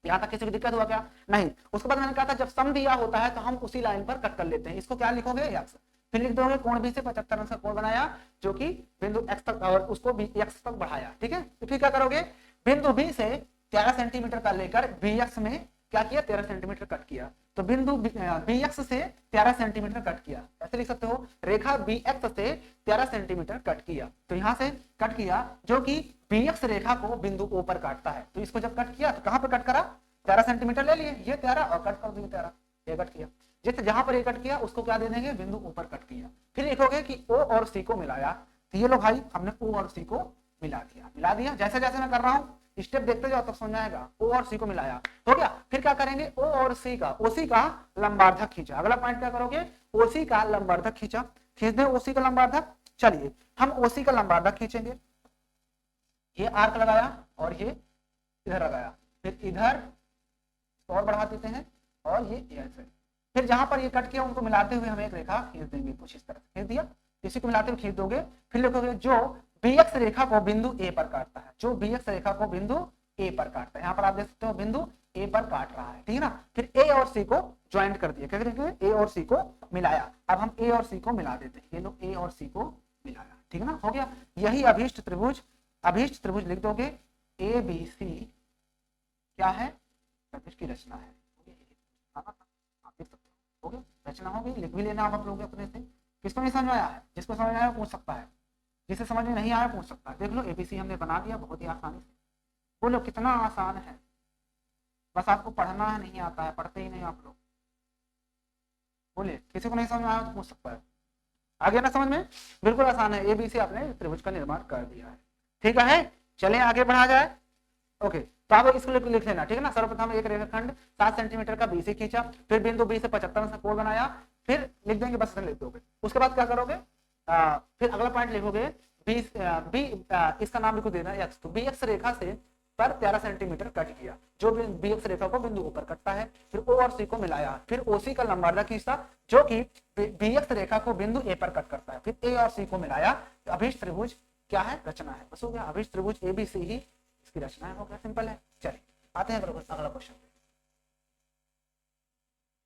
यहाँ तक किसी को दिक्कत हुआ क्या, नहीं। उसके बाद मैंने कहा था जब सम दिया होता है तो हम उसी लाइन पर कट कर लेते हैं। इसको क्या लिखोगे, एक्स, फिर लिख दोगे कोण B से 75 अंश का कोण बनाया, जो कि बिंदु x तक, और उसको भी x तक बढ़ाया, ठीक है। तो फिर क्या करोगे, बिंदु B से 13 सेंटीमीटर का लेकर BX में क्या किया, 13 सेंटीमीटर कट किया। तो बिंदु BX से 13 सेंटीमीटर कट किया, ऐसे लिख सकते हो, रेखा BX से 13 सेंटीमीटर कट किया। तो यहाँ से कट किया जो कि BX रेखा को बिंदु O पर काटता है। तो इसको जब कट किया तो कहाँ पर कट करा, 13 सेंटीमीटर ले लिए, ये 13 और कट कर दिए 13, ये कट किया। जिस जहां पर ये कट किया उसको क्या दे देंगे, बिंदु ऊपर कट किया। फिर लिखोगे कि O और C को मिलाया। तो ये लो भाई हमने O और C को मिला दिया। जैसे जैसे मैं कर रहा हूँ स्टेप देखते जाओ तब समझ आएगा। O और C को मिलाया, हो गया। फिर क्या करेंगे, O और C का, OC का लंबार्धक खींचा। अगला पॉइंट क्या करोगे, OC का लंबार्धक खींचा, खींच दे OC का लंबार्धक। चलिए हम OC का लंबार्धक खींचेंगे, ये आर्क लगाया और ये इधर लगाया, फिर इधर और बढ़ा देते हैं और ये ऐसे। फिर जहां पर ये कट किया उनको मिलाते हुए हम एक रेखा खींच देंगे, कुछ इस तरह खींच दिया, इसी को मिलाते हुए खींच दोगे। फिर लिखोगे जो BX रेखा को बिंदु A पर काटता है, जो BX रेखा को बिंदु A पर काटता है। यहाँ पर आप देख सकते हो बिंदु A पर काट रहा है, ठीक है ना। फिर A और C को ज्वाइंट कर दिया, क्या करेंगे, A और C को मिलाया। अब हम A और C को मिला देते हैं, ये लोग A और C को मिलाया, ठीक है ना, हो गया। यही अभीष्ट त्रिभुज, अभीष्ट त्रिभुज लिख दोगे, ABC क्या है, त्रिभुज की रचना है। रचना होगी, लिख भी लेना आप लोग अपने से। किसको नहीं समझ में आया है, जिसको समझ में आया पूछ सकता है, जिसे समझ में नहीं आया पूछ सकता है। देख लो ABC हमने बना दिया बहुत ही आसानी से। बोलो कितना आसान है, बस आपको पढ़ना है, नहीं आता है, पढ़ते ही नहीं आप लोग। बोले किसी को नहीं समझ में आया तो पूछ सकता है। आगे ना समझ में, बिल्कुल आसान है। ABC आपने त्रिभुज का निर्माण कर दिया है, ठीक है। चले आगे बढ़ा जाए, ओके। तो आप इसको लिख लेना, ठीक है ना। सर्वप्रथम एक रेखाखंड 7 सेंटीमीटर का BC खींचा, फिर बिंदु B से 75 अंश का कोण बनाया, फिर लिख देंगे, बस लिख दोगे। उसके बाद क्या करोगे, फिर अगला पॉइंट लिखोगे इसका नाम लिखो देना X। तो BX रेखा से पर 13 सेंटीमीटर कट किया, जो BX रेखा को बिंदु ऊपर कटता है। फिर O और C को मिलाया, फिर OC का लंबार्धक खींचा जो कि BX रेखा को बिंदु A पर कट करता है। फिर A और C को मिलाया, अभीष्ट त्रिभुज क्या है, रचना है, बस हो गया। अभीष्ट त्रिभुज ABC ही इसकी रचना है, हो गया, सिंपल है। चलिए आते हैं अगला क्वेश्चन।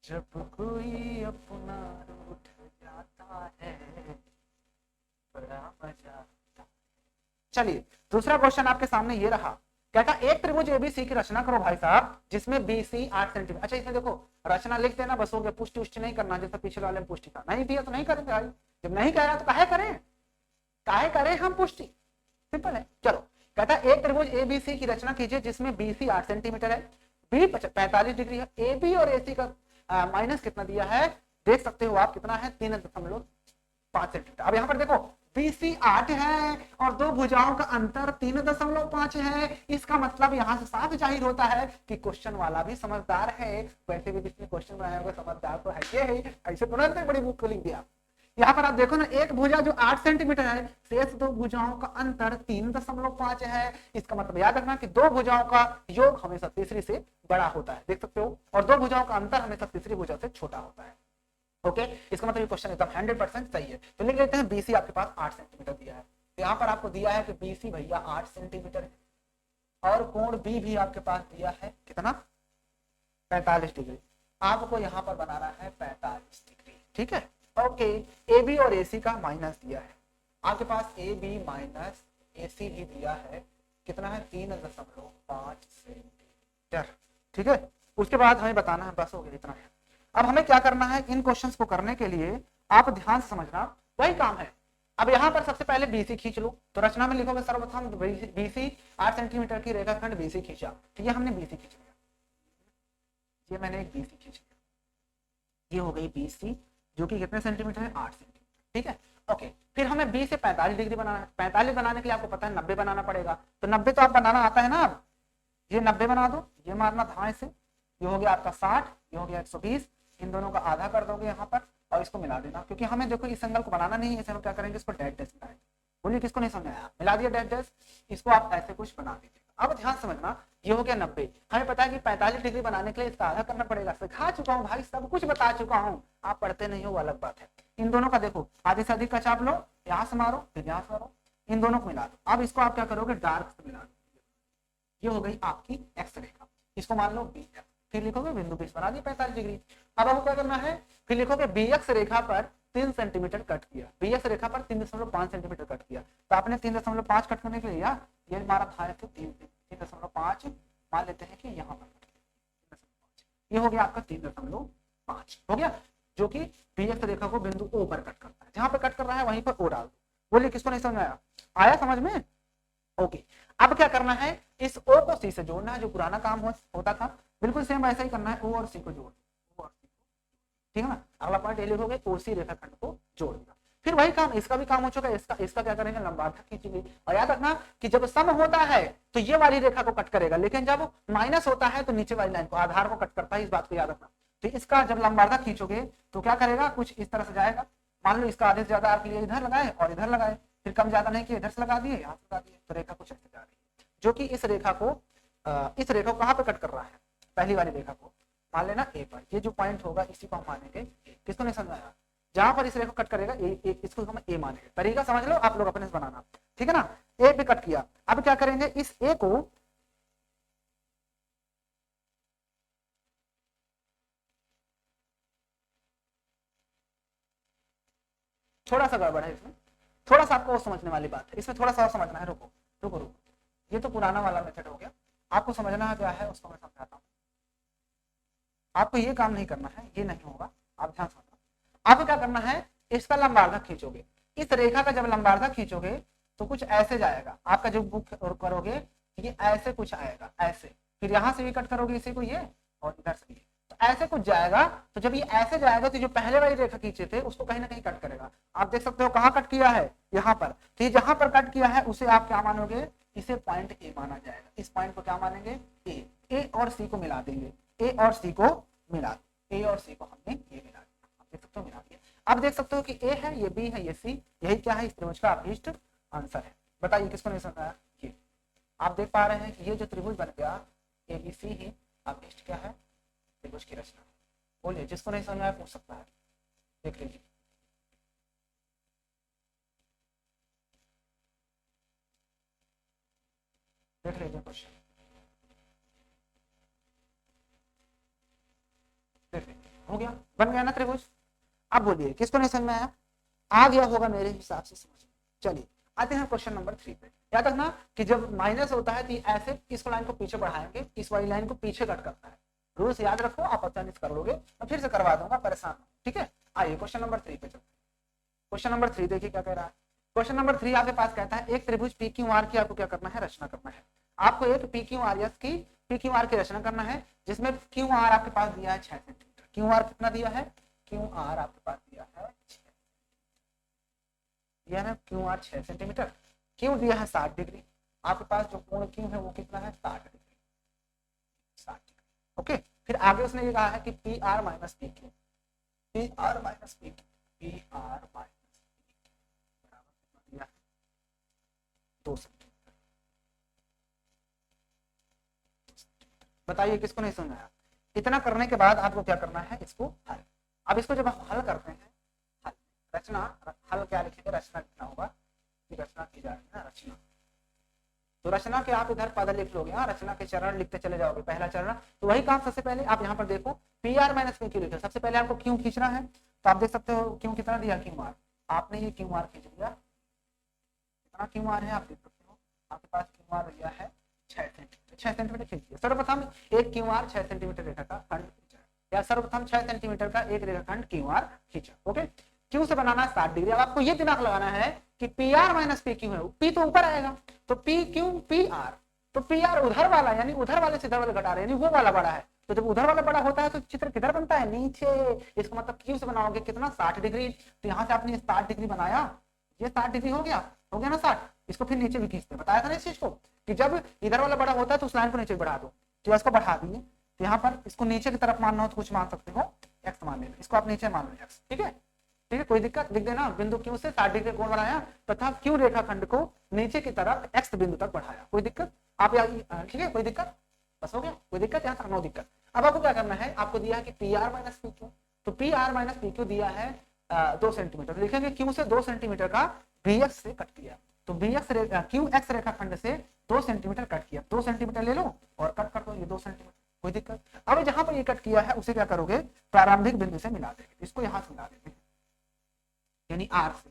जब कोई अपना रूठ जाता है बड़ा मजा आता है। चलिए दूसरा क्वेश्चन आपके सामने ये रहा, कहता एक त्रिभुज ABC की रचना करो भाई साहब, जिसमें BC 8 सेंटीमीटर। अच्छा इसमें देखो रचना लिख देना, बस हो गया, पुष्टि उष्टि नहीं करना, जैसा पिछले वाले में पुष्टि था। नहीं दिया तो नहीं करेंगे भाई, जब नहीं कह रहा तो काहे करें हम पुष्टि, सिंपल है। चलो कहता है एक त्रिभुज ABC की रचना कीजिए जिसमें BC 8 सेंटीमीटर है, B 45 डिग्री है, AB और AC का माइनस कितना दिया है, देख सकते हो आप, कितना है 3.5 सेंटीमीटर। अब यहाँ पर देखो BC 8 है और दो भुजाओं का अंतर 3.5 है। इसका मतलब यहाँ से साफ जाहिर होता है कि क्वेश्चन वाला भी समझदार है। वैसे भी जिसने क्वेश्चन बनाया होगा समझदार तो है ये, ऐसे तुरंत बड़ी बुक को लिख दिया। यहाँ पर आप देखो ना, एक भुजा जो 8 सेंटीमीटर है, शेष दो भुजाओं का अंतर 3.5 है। इसका मतलब याद रखना कि दो भुजाओं का योग हमेशा तीसरी से बड़ा होता है, देख सकते हो, और दो भुजाओं का अंतर हमेशा तीसरी भुजा से छोटा होता है। ओके, इसका मतलब ये क्वेश्चन एकदम 100% सही है। तो लिख लेते हैं BC आपके पास 8 सेंटीमीटर दिया है। तो यहाँ पर आपको दिया है कि BC भैया 8 सेंटीमीटर है और कोण B भी आपके पास दिया है कितना, 45 डिग्री। आपको यहाँ पर बनाना है 45 डिग्री, ठीक है। ओके, AB और AC का माइनस दिया है आपके पास, AB माइनस AC भी दिया है, कितना है 3.5 सेंटीमीटर, ठीक है। उसके बाद हमें बताना है, बस हो गया, इतना है। अब हमें क्या करना है, इन क्वेश्चंस को करने के लिए आप ध्यान से समझना, वही काम है। अब यहाँ पर सबसे पहले बीसी खींच लो, तो रचना में लिखोगे सर्वप्रथम बीसी 8 सेंटीमीटर की रेखाखंड बीसी खींचा, तो ये हमने बीसी खींच लिया, ये मैंने एक बीसी खींच लिया, ये हो गई बीसी जो कि कितने सेंटीमीटर है 8 सेंटीमीटर, ठीक है। ओके, फिर हमें बी से 45 डिग्री बनाना है, 45 बनाने के लिए आपको पता है 90 बनाना पड़ेगा, तो 90 तो आप बनाना आता है ना, अब ये 90 बना दो, ये मारना था इसे, ये हो गया आपका 60, ये हो गया 120, इन दोनों का आधा कर दोगे यहाँ पर और इसको मिला देना, क्योंकि हमें देखो इस एंगल को बनाना नहीं है, इसे हम क्या करेंगे, इसको डैश डैश मिलाएंगे। बोलिए किसको नहीं समझ आया, मिला दिया डैश डैश, इसको आप ऐसे कुछ बना दीजिएगा। अब ध्यान समझना, ये हो गया 90, हमें पता है कि 45 डिग्री बनाने के लिए इसका आधा करना पड़ेगा, सिखा चुका हूँ भाई, सब कुछ बता चुका हूँ, आप पढ़ते नहीं हो वो अलग बात है। इन दोनों का देखो आधे से अधिक का चाप लो, यहाँ से मारो फिर यहाँ से मारो, इन दोनों को मिला दो। अब इसको आप क्या करोगे, डार्क से मिला दो, ये हो गई आपकी एक्स रेखा, इसको मान लो बी, फिर लिखोगे बिंदु बीस बना दी 45 डिग्री। अब आपको क्या करना है, फिर लिखोगे बी एक्स रेखा पर 3 सेंटीमीटर कट किया, बी एक्स रेखा पर 3.5 सेंटीमीटर कट किया, तो आपने 3.5 कट करने के लिए ये हमारा था 3.5 मान लेते हैं कि यहाँ पर ये हो गया आपका 3.5 हो गया, जो कि बी एक्स रेखा को बिंदु ओ पर कट करता है, जहां पर कट कर रहा है वहीं पर ओ डाल दो। बोलिए किसको नहीं समझ आया, आया समझ में? ओके, अब क्या करना है, इस ओ को सी से जोड़ना है, जो पुराना काम होता था, बिल्कुल सेम वैसा ही करना है, ओ और सी को जोड़, ठीक है ना। अगला पॉइंट ये लिखोगे ओ सी रेखाखंड को जोड़ दिया, फिर वही काम, इसका भी काम हो चुका है, इसका क्या करेंगे, लंबाई खींचेंगे। और याद रखना कि जब सम होता है तो ये वाली रेखा को कट करेगा, लेकिन जब माइनस होता है तो नीचे वाली लाइन को, आधार को कट करता है, इस बात को याद रखना। तो इसका जब लंबाई खींचोगे तो क्या करेगा, कुछ इस तरह से जाएगा, मान लो इसका आधे से ज्यादा आपके लिए इधर लगाए और इधर लगाए, फिर कम ज्यादा नहीं किया, इधर से लगा दिए यहाँ से लगा दिए, तो रेखा कुछ ऐसे जा रही है, जो कि इस रेखा को कहाँ पे कट कर रहा है, पहली वाली रेखा को मान लेना ए पर, ये जो पॉइंट होगा इसी को हम मानेंगे, किसको नहीं समझाया, जहां पर इस रेखा कट करेगा इसको हम ए मानेंगे, तरीका समझ लो आप लोग अपने से बनाना, ठीक है ना। ए पे कट किया, अब क्या करेंगे, इस ए को थोड़ा सा गड़बड़ है इसमें, थोड़ा सा आपको समझने वाली बात है, इसमें थोड़ा सा और समझना है, रुको रुको रुको, ये तो पुराना वाला मेथड हो गया, आपको समझना क्या है उसको मैं समझाता हूँ। आपको ये काम नहीं करना है, ये नहीं होगा, आप ध्यान समझना। आपको क्या करना है, इसका लंबार्धक खींचोगे, इस रेखा का जब लंबार्धक खींचोगे तो कुछ ऐसे जाएगा, आपका जो बुक करोगे ये ऐसे कुछ आएगा, ऐसे, फिर यहाँ से भी कट करोगे इसी को, ये और इधर से ये, तो ऐसे कुछ जाएगा। तो जब ये ऐसे जाएगा तो जो पहले वाली रेखा खींचे थे उसको कहीं ना कहीं कट करेगा, आप देख सकते हो कहाँ कट किया है, यहाँ पर। तो ये जहां पर कट किया है उसे आप क्या मानोगे, इसे पॉइंट ए माना जाएगा, इस पॉइंट को क्या मानेंगे, ए और सी को मिला देंगे, ए और सी को मिला, ए और सी को हमने ये मिला दिया, देख सकते हो मिला दिया। अब देख सकते हो कि ए है, ये बी है, ये सी, यही क्या है, इस त्रिभुज का अभीष्ट आंसर है। बताइए किसको नहीं समझ आया, ये आप देख पा रहे हैं कि ये जो त्रिभुज बन गया ए बी सी ही अभीष्ट क्या है, त्रिभुज की रचना। बोलिए जिसको नहीं समझ आया पूछ सकता है, देख लीजिए। देख लीजिए क्वेश्चन, हो गया, बन गया ना त्रिभुज। अब बोलिए किसको नहीं समझ में आया, आ गया होगा मेरे हिसाब से समझ। चलिए आते हैं क्वेश्चन नंबर 3 पे। याद रखना कि जब माइनस होता है तो ऐसे इस लाइन को पीछे बढ़ाएंगे, इस वाली लाइन को पीछे कट करता है, रूल्स याद रखो, आप आसानी से कर लोगे, मैं फिर से करवा दूंगा, परेशान हो, ठीक है। आइए क्वेश्चन नंबर 3 पे चलते हैं। क्वेश्चन नंबर 3 देखिए क्या कह रहा है। क्वेश्चन नंबर 3 आपके पास कहता है एक त्रिभुज पी क्यू आर की आपको क्या करना है, रचना करना है। आपको एक पी क्यू आर की रचना करना है, जिसमें क्यू आर आपके पास दिया है 6 सेंटीमीटर। क्यू आर कितना दिया है, क्यू आर आपके पास दिया है 6 सेंटीमीटर। क्यू दिया है 60 डिग्री, आपके पास जो कोण क्यू है वो कितना है, 60 डिग्री, 60 डिग्री। ओके, फिर आगे उसने ये कहा है कि P R minus P Q, P R minus P Q, P R minus दिया है 2 सेंटीमीटर। बताइए किसको नहीं समझ आया। इतना करने के बाद आपको क्या करना है, इसको हल। अब इसको जब हम हल करते हैं, हल रचना, हल क्या लिखेंगे, रचना लिखना होगा, रचना की जा रही है ना, रचना। तो रचना के आप इधर पद लिख लोगे, रचना के चरण लिखते चले जाओगे, पहला चरण। तो वही काम सबसे पहले आप यहाँ पर देखो, P R minus P Q लिखा, सबसे पहले आपको क्यों खींचना है, तो आप देख सकते हो क्यों कितना दिया, क्यू आर, आपने ये क्यू आर खींच लिया, कितना क्यू आर है आप देख सकते हो, आपके पास क्यू आर दिया है 6 सेंटीमीटर, 6 सेंटीमीटर खींच दिया। सर्वप्रथम एक क्यू आर 6 सेंटीमीटर रेखा का खंड खींचा, या सर्वप्रथम 6 सेंटीमीटर का एक रेखाखंड क्यू आर खींचा। ओके, क्यू से बनाना 60 डिग्री। अब आपको ये दिमाग लगाना है कि P R minus P Q है, पी तो ऊपर आएगा तो पी क्यू पी आर, तो पी आर उधर वाला यानी उधर वाले से इधर वाले घटा रहे यानी वो वाला बड़ा है, तो जब उधर वाला बड़ा होता है तो चित्र किधर बनता है, नीचे। इसका मतलब क्यू से बनाओगे कितना 60 डिग्री, तो यहाँ से आपने 60 डिग्री बनाया, ये 60 डिग्री हो गया ना 60, इसको फिर नीचे भी खींचते, बताया था ना इस चीज को कि जब इधर वाला बड़ा होता है तो उस लाइन को नीचे बढ़ा दो, तो इसको बढ़ा दिए, तो यहाँ पर इसको नीचे की तरफ मानना हो तो कुछ मान सकते हो, एक्स मान लेना, इसको आप नीचे मान लो एक्स, ठीक है ठीक है, कोई दिक्कत, लिख देना बिंदु क्यू से 60 डिग्री कोण बनाया तथा क्यू रेखाखंड को नीचे की तरफ एक्स बिंदु तक बढ़ाया, कोई दिक्कत आप ठीक है, कोई दिक्कत, बस हो गया, कोई दिक्कत यहाँ तक नो दिक्कत। अब आपको क्या करना है, आपको दिया है कि P R minus P Q, तो P R minus P Q दिया है 2 सेंटीमीटर, लिखेंगे क्यू से 2 सेंटीमीटर का बी एक्स से कट किया, तो बी एक्स क्यू एक्स रेखाखंड से 2 सेंटीमीटर कट किया, 2 सेंटीमीटर ले लो और कट कर दो ये 2 सेंटीमीटर, कोई दिक्कत। अब जहां पर ये कट किया है उसे क्या करोगे, प्रारंभिक बिंदु से मिला देंगे, इसको यहां से मिला देते हैं यानी आर से,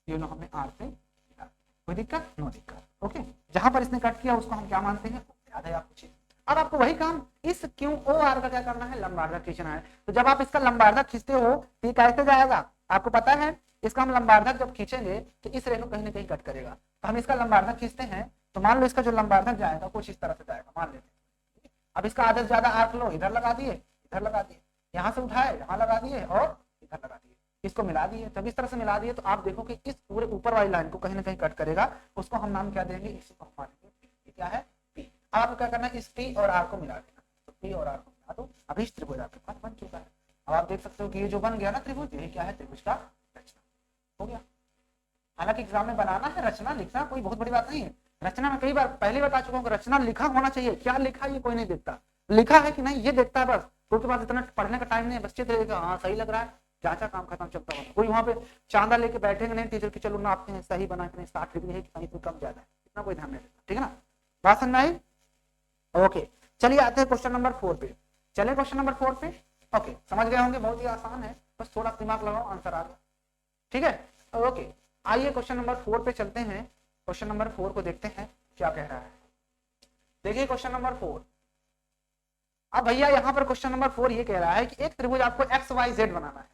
ये लो हमने आर से मिला, कोई दिक्कत नो दिक्कत, ओके। जहां पर इसने कट किया उसको हम क्या मानते हैं, याद है आपको। अब आपको वही काम इस क्यू ओ आर का क्या करना है, लंबार्धक खींचना है, तो जब आप इसका लंबार्धक खींचते हो तो ये कैसे जाएगा, आपको पता है इसका हम लंबार्धक जब खींचेंगे तो इस रेखा कहीं ना कहीं कट करेगा, तो हम इसका लंबार्धक खींचते हैं तो मान लो इसका जो लंबार्धक जाएगा कुछ इस तरह से जाएगा, मान लेते हैं। अब इसका आधा से ज्यादा आर्क लो, इधर लगा दिए, इधर लगा दिए, यहाँ से उठाए यहाँ लगा दिए और इधर लगा दिए, इसको मिला दिए, जब इस तरह से मिला दिए तो आप देखो कि इस पूरे ऊपर वाली लाइन को कहीं ना कहीं कट करेगा, उसको हम नाम क्या देंगे, इसको हम मानेंगे क्या है पी। अब आपको क्या करना है, इस पी और आर को मिला देना, तो पी और आर को मिला दो, अभी इस त्रिभुज आपके पास बन चुका है। अब आप देख सकते हो कि ये जो बन गया ना त्रिभुज, यही क्या है, त्रिभुज का रचना हो गया। हालांकि एग्जाम में बनाना है, रचना लिखना कोई बहुत बड़ी बात नहीं है, रचना में कई बार पहले बता चुका हूँ कि रचना लिखा होना चाहिए, क्या लिखा ये कोई नहीं देखता, लिखा है कि नहीं ये देखता है बस, कोई के पास इतना पढ़ने का टाइम नहीं है, बच्चे देखेगा हाँ सही लग रहा है, चाचा काम खत्म चलता होगा, कोई वहां पे चांदा लेके बैठेंगे नहीं टीचर की, चलो ना आपने सही बना के नहीं 60 डिग्री है कि कहीं तो कम ज्यादा है, इतना कोई ध्यान नहीं देता, ठीक है ना, बात समझ में आई, ओके। चलिए आते हैं क्वेश्चन नंबर 4 पे, चले क्वेश्चन नंबर 4 पे, ओके समझ गए होंगे, बहुत ही आसान है, बस थोड़ा दिमाग लगाओ आंसर आ गया, ठीक है ओके। आइए क्वेश्चन नंबर 4 पे चलते हैं, क्वेश्चन नंबर 4 को देखते हैं क्या कह रहा है, देखिए क्वेश्चन नंबर 4। अब भैया यहाँ पर क्वेश्चन नंबर 4 ये कह रहा है कि एक त्रिभुज आपको एक्स वाई जेड बनाना है,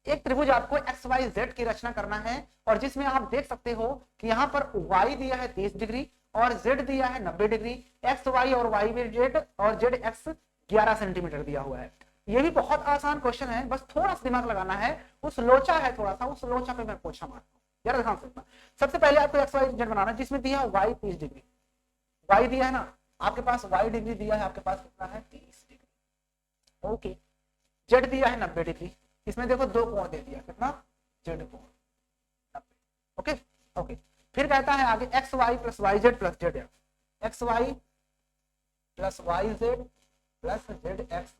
एक त्रिभुज आपको एक्स वाई जेड की रचना करना है, और जिसमें आप देख सकते हो कि यहाँ पर y दिया है 30 डिग्री और z दिया है 90 डिग्री, एक्स वाई और वाई जेड और जेड एक्स 11 सेंटीमीटर दिया हुआ है। ये भी बहुत आसान क्वेश्चन है, बस थोड़ा सा दिमाग लगाना है, उस लोचा है थोड़ा सा, उस लोचा पे मैं पूछा मारता हूँ, यार ध्यान से। सबसे पहले आपको एक्स वाई जेड बनाना है जिसमें दिया है y 30 डिग्री, y दिया है ना आपके पास, y डिग्री दिया है आपके पास कितना है 30 डिग्री, ओके। z दिया है 90 डिग्री, इसमें देखो दो कोण दे दिया, कितना z कोण 90, ओके ओके। फिर कहता है आगे X Y plus Y Z plus Z X, X Y plus Y Z plus Z X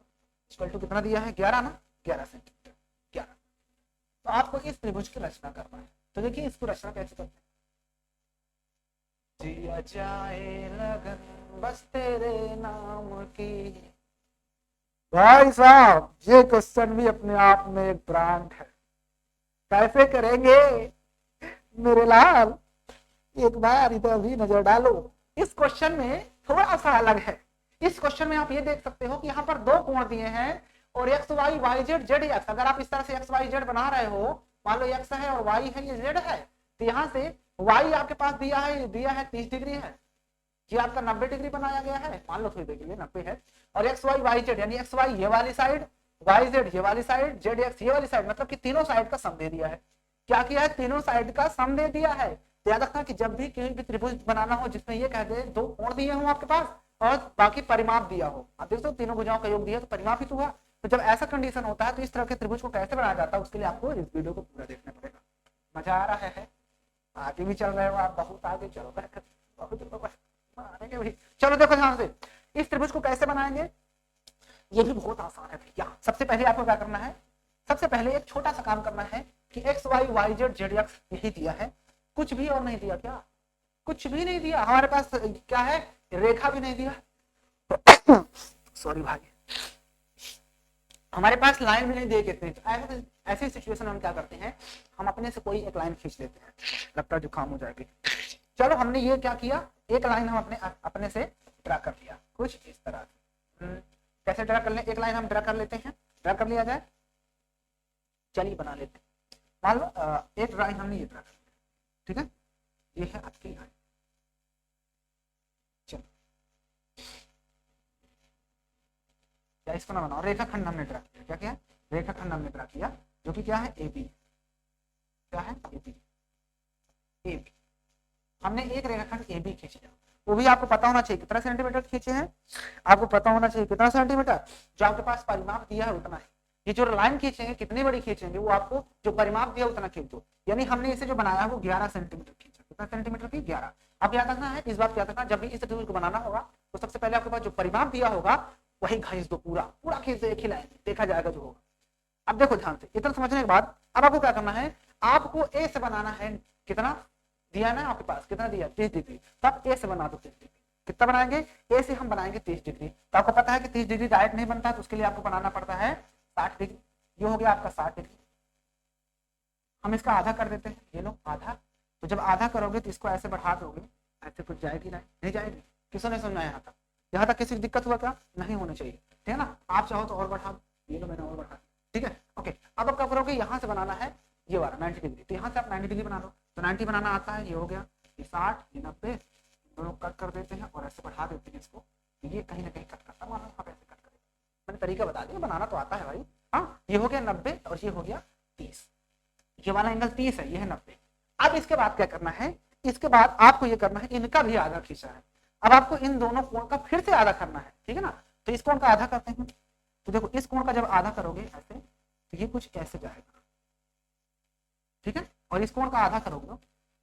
equal to कितना दिया है 11 ना, 11 सेंटीमीटर 11। तो आपको इस त्रिभुज की रचना करना है, तो देखिए इसको रचना कैसे करते हैं, जिया जाए लगन बस तेरे नाम की। भाई साहब ये क्वेश्चन भी अपने आप में एक ब्रांड है, कैसे करेंगे मेरे लाल, एक बार इधर भी नजर डालो। इस क्वेश्चन में थोड़ा सा अलग है, इस क्वेश्चन में आप ये देख सकते हो कि यहाँ पर दो कोण दिए हैं और X Y Y Z Z X, अगर आप इस तरह से एक्स वाई जेड बना रहे हो, मान लो एक्स है और वाई है ये जेड है, तो यहाँ से वाई आपके पास दिया है 30 डिग्री है, ये आपका 90 डिग्री बनाया गया है, मान लो थोड़ी देर के लिए 90 है, और एक्स वाई वाई जेड यानी एक्स वाई ये वाली साइड, वाई जेड ये वाली साइड, जेड एक्स ये वाली साइड, मतलब कि तीनों साइड का सम दे दिया है। क्या किया है, तीनों साइड का सम दे दिया है। याद रखना कि जब भी कोई भी त्रिभुज बनाना हो जिसमें ये कह दे दो कोण दिए हो आपके पास और बाकी परिमाप दिया हो, आप देख सकते हो तीनों भुजाओं का योग दिया तो परिमाप ही तो हुआ। तो जब ऐसा कंडीशन होता है तो इस तरह के त्रिभुज को कैसे बनाया जाता है उसके लिए आपको इस वीडियो को पूरा देखना पड़ेगा। मजा आ रहा है, आगे भी चल रहे हो आप, बहुत आगे चल रहे हैं, बहुत। चलो देखो ध्यान से, इस त्रिभुज को कैसे बनाएंगे, ये भी बहुत आसान है भैया। सबसे पहले आपको क्या करना है, सबसे पहले एक छोटा सा काम करना है कि X Y Y Z Z X यही दिया है, कुछ भी और नहीं दिया, क्या कुछ भी नहीं दिया, हमारे पास क्या है रेखा भी नहीं दिया सॉरी भाई, हमारे पास लाइन भी नहीं दिए कितने। ऐसी सिचुएशन में हम क्या करते हैं, हम अपने से कोई एक लाइन खींच लेते हैं, लगता है जुकाम हो जाएगी। चलो हमने ये क्या किया, एक लाइन हम अपने से ड्रा कर लिया कुछ इस तरह से। कैसे ड्रा कर ले, एक लाइन हम ड्रा कर लेते हैं, ड्रा कर लिया जाए, चलिए बना लेते हैं। मान लो एक लाइन हमने ये ड्रा कर, ठीक है, ये है आपकी लाइन। चलो क्या इसको ना बनाओ, रेखाखंड हमने ड्रा किया, क्या क्या रेखाखंड हमने ड्रा किया, जो कि क्या है ए बी, क्या है ए बी, ए बी। हमने एक रेखाखंड ए बी खींचा, वो भी आपको पता होना चाहिए कितना सेंटीमीटर खींचे हैं, आपको पता होना चाहिए कितना सेंटीमीटर, जो आपके पास परिमाप दिया है उतना है। ये जो लाइन खींचेंगे कितनी बड़ी खींचेंगे, वो आपको जो परिमाप दिया उतना खींच दो। यानी हमने इसे जो बनाया वो 11 सेंटीमीटर खींचा, कितना सेंटीमीटर की 11। अब याद रखना है, इस बात याद रखना, जब भी इस त्रिभुज को बनाना होगा तो सबसे पहले आपके पास जो परिमाप दिया होगा वही खींच दो, पूरा पूरा खींच दो, एक ही लाइन, देखा जाएगा जो होगा। अब देखो ध्यान से, इतना समझने के बाद अब आपको क्या करना है, आपको ए से बनाना है, कितना दिया है ना आपके पास, कितना दिया 30 डिग्री, तो आप ए से बना दो 30 डिग्री। कितना बनाएंगे, ए से हम बनाएंगे 30 डिग्री। तो आपको पता है कि 30 डिग्री डायरेक्ट नहीं बनता, तो उसके लिए आपको बनाना पड़ता है 60 डिग्री। ये हो गया आपका 60 डिग्री। हम इसका आधा कर देते हैं, ये लो आधा। तो जब आधा करोगे तो इसको ऐसे बढ़ा दोगे, ऐसे कुछ जाएगी नहीं जाएगी। किसने नहीं समझा यहाँ तक, यहाँ तक किसी दिक्कत हुआ क्या, नहीं होनी चाहिए, ठीक है ना। आप चाहो तो और बढ़ा दो, ये लो मैंने और बढ़ा, ठीक है ओके। अब आप क्या करोगे, यहाँ से बनाना है ये वाला 90 डिग्री, तो यहाँ से आप 90 डिग्री बना लो। तो 90 बनाना आता है, ये हो गया, ये 60, ये 90, दोनों कट कर देते हैं और ऐसे बढ़ा देते हैं इसको। ये कहीं ना कहीं कट करता, मानो आप ऐसे कट करें, मैंने तरीका बता दिया, बनाना तो आता है भाई। हाँ, ये हो गया 90 और ये हो गया 30, ये वाला एंगल 30 है, ये है 90। अब इसके बाद क्या करना है, इसके बाद आपको ये करना है, इनका भी आधा खींचा है, अब आपको इन दोनों कोण का फिर से आधा करना है, ठीक है ना। तो इस कोण का आधा करते हैं, तो देखो इस कोण का जब आधा करोगे ऐसे, तो ये कुछ ऐसे जाएगा, ठीक है। और इस कोण का आधा करोगे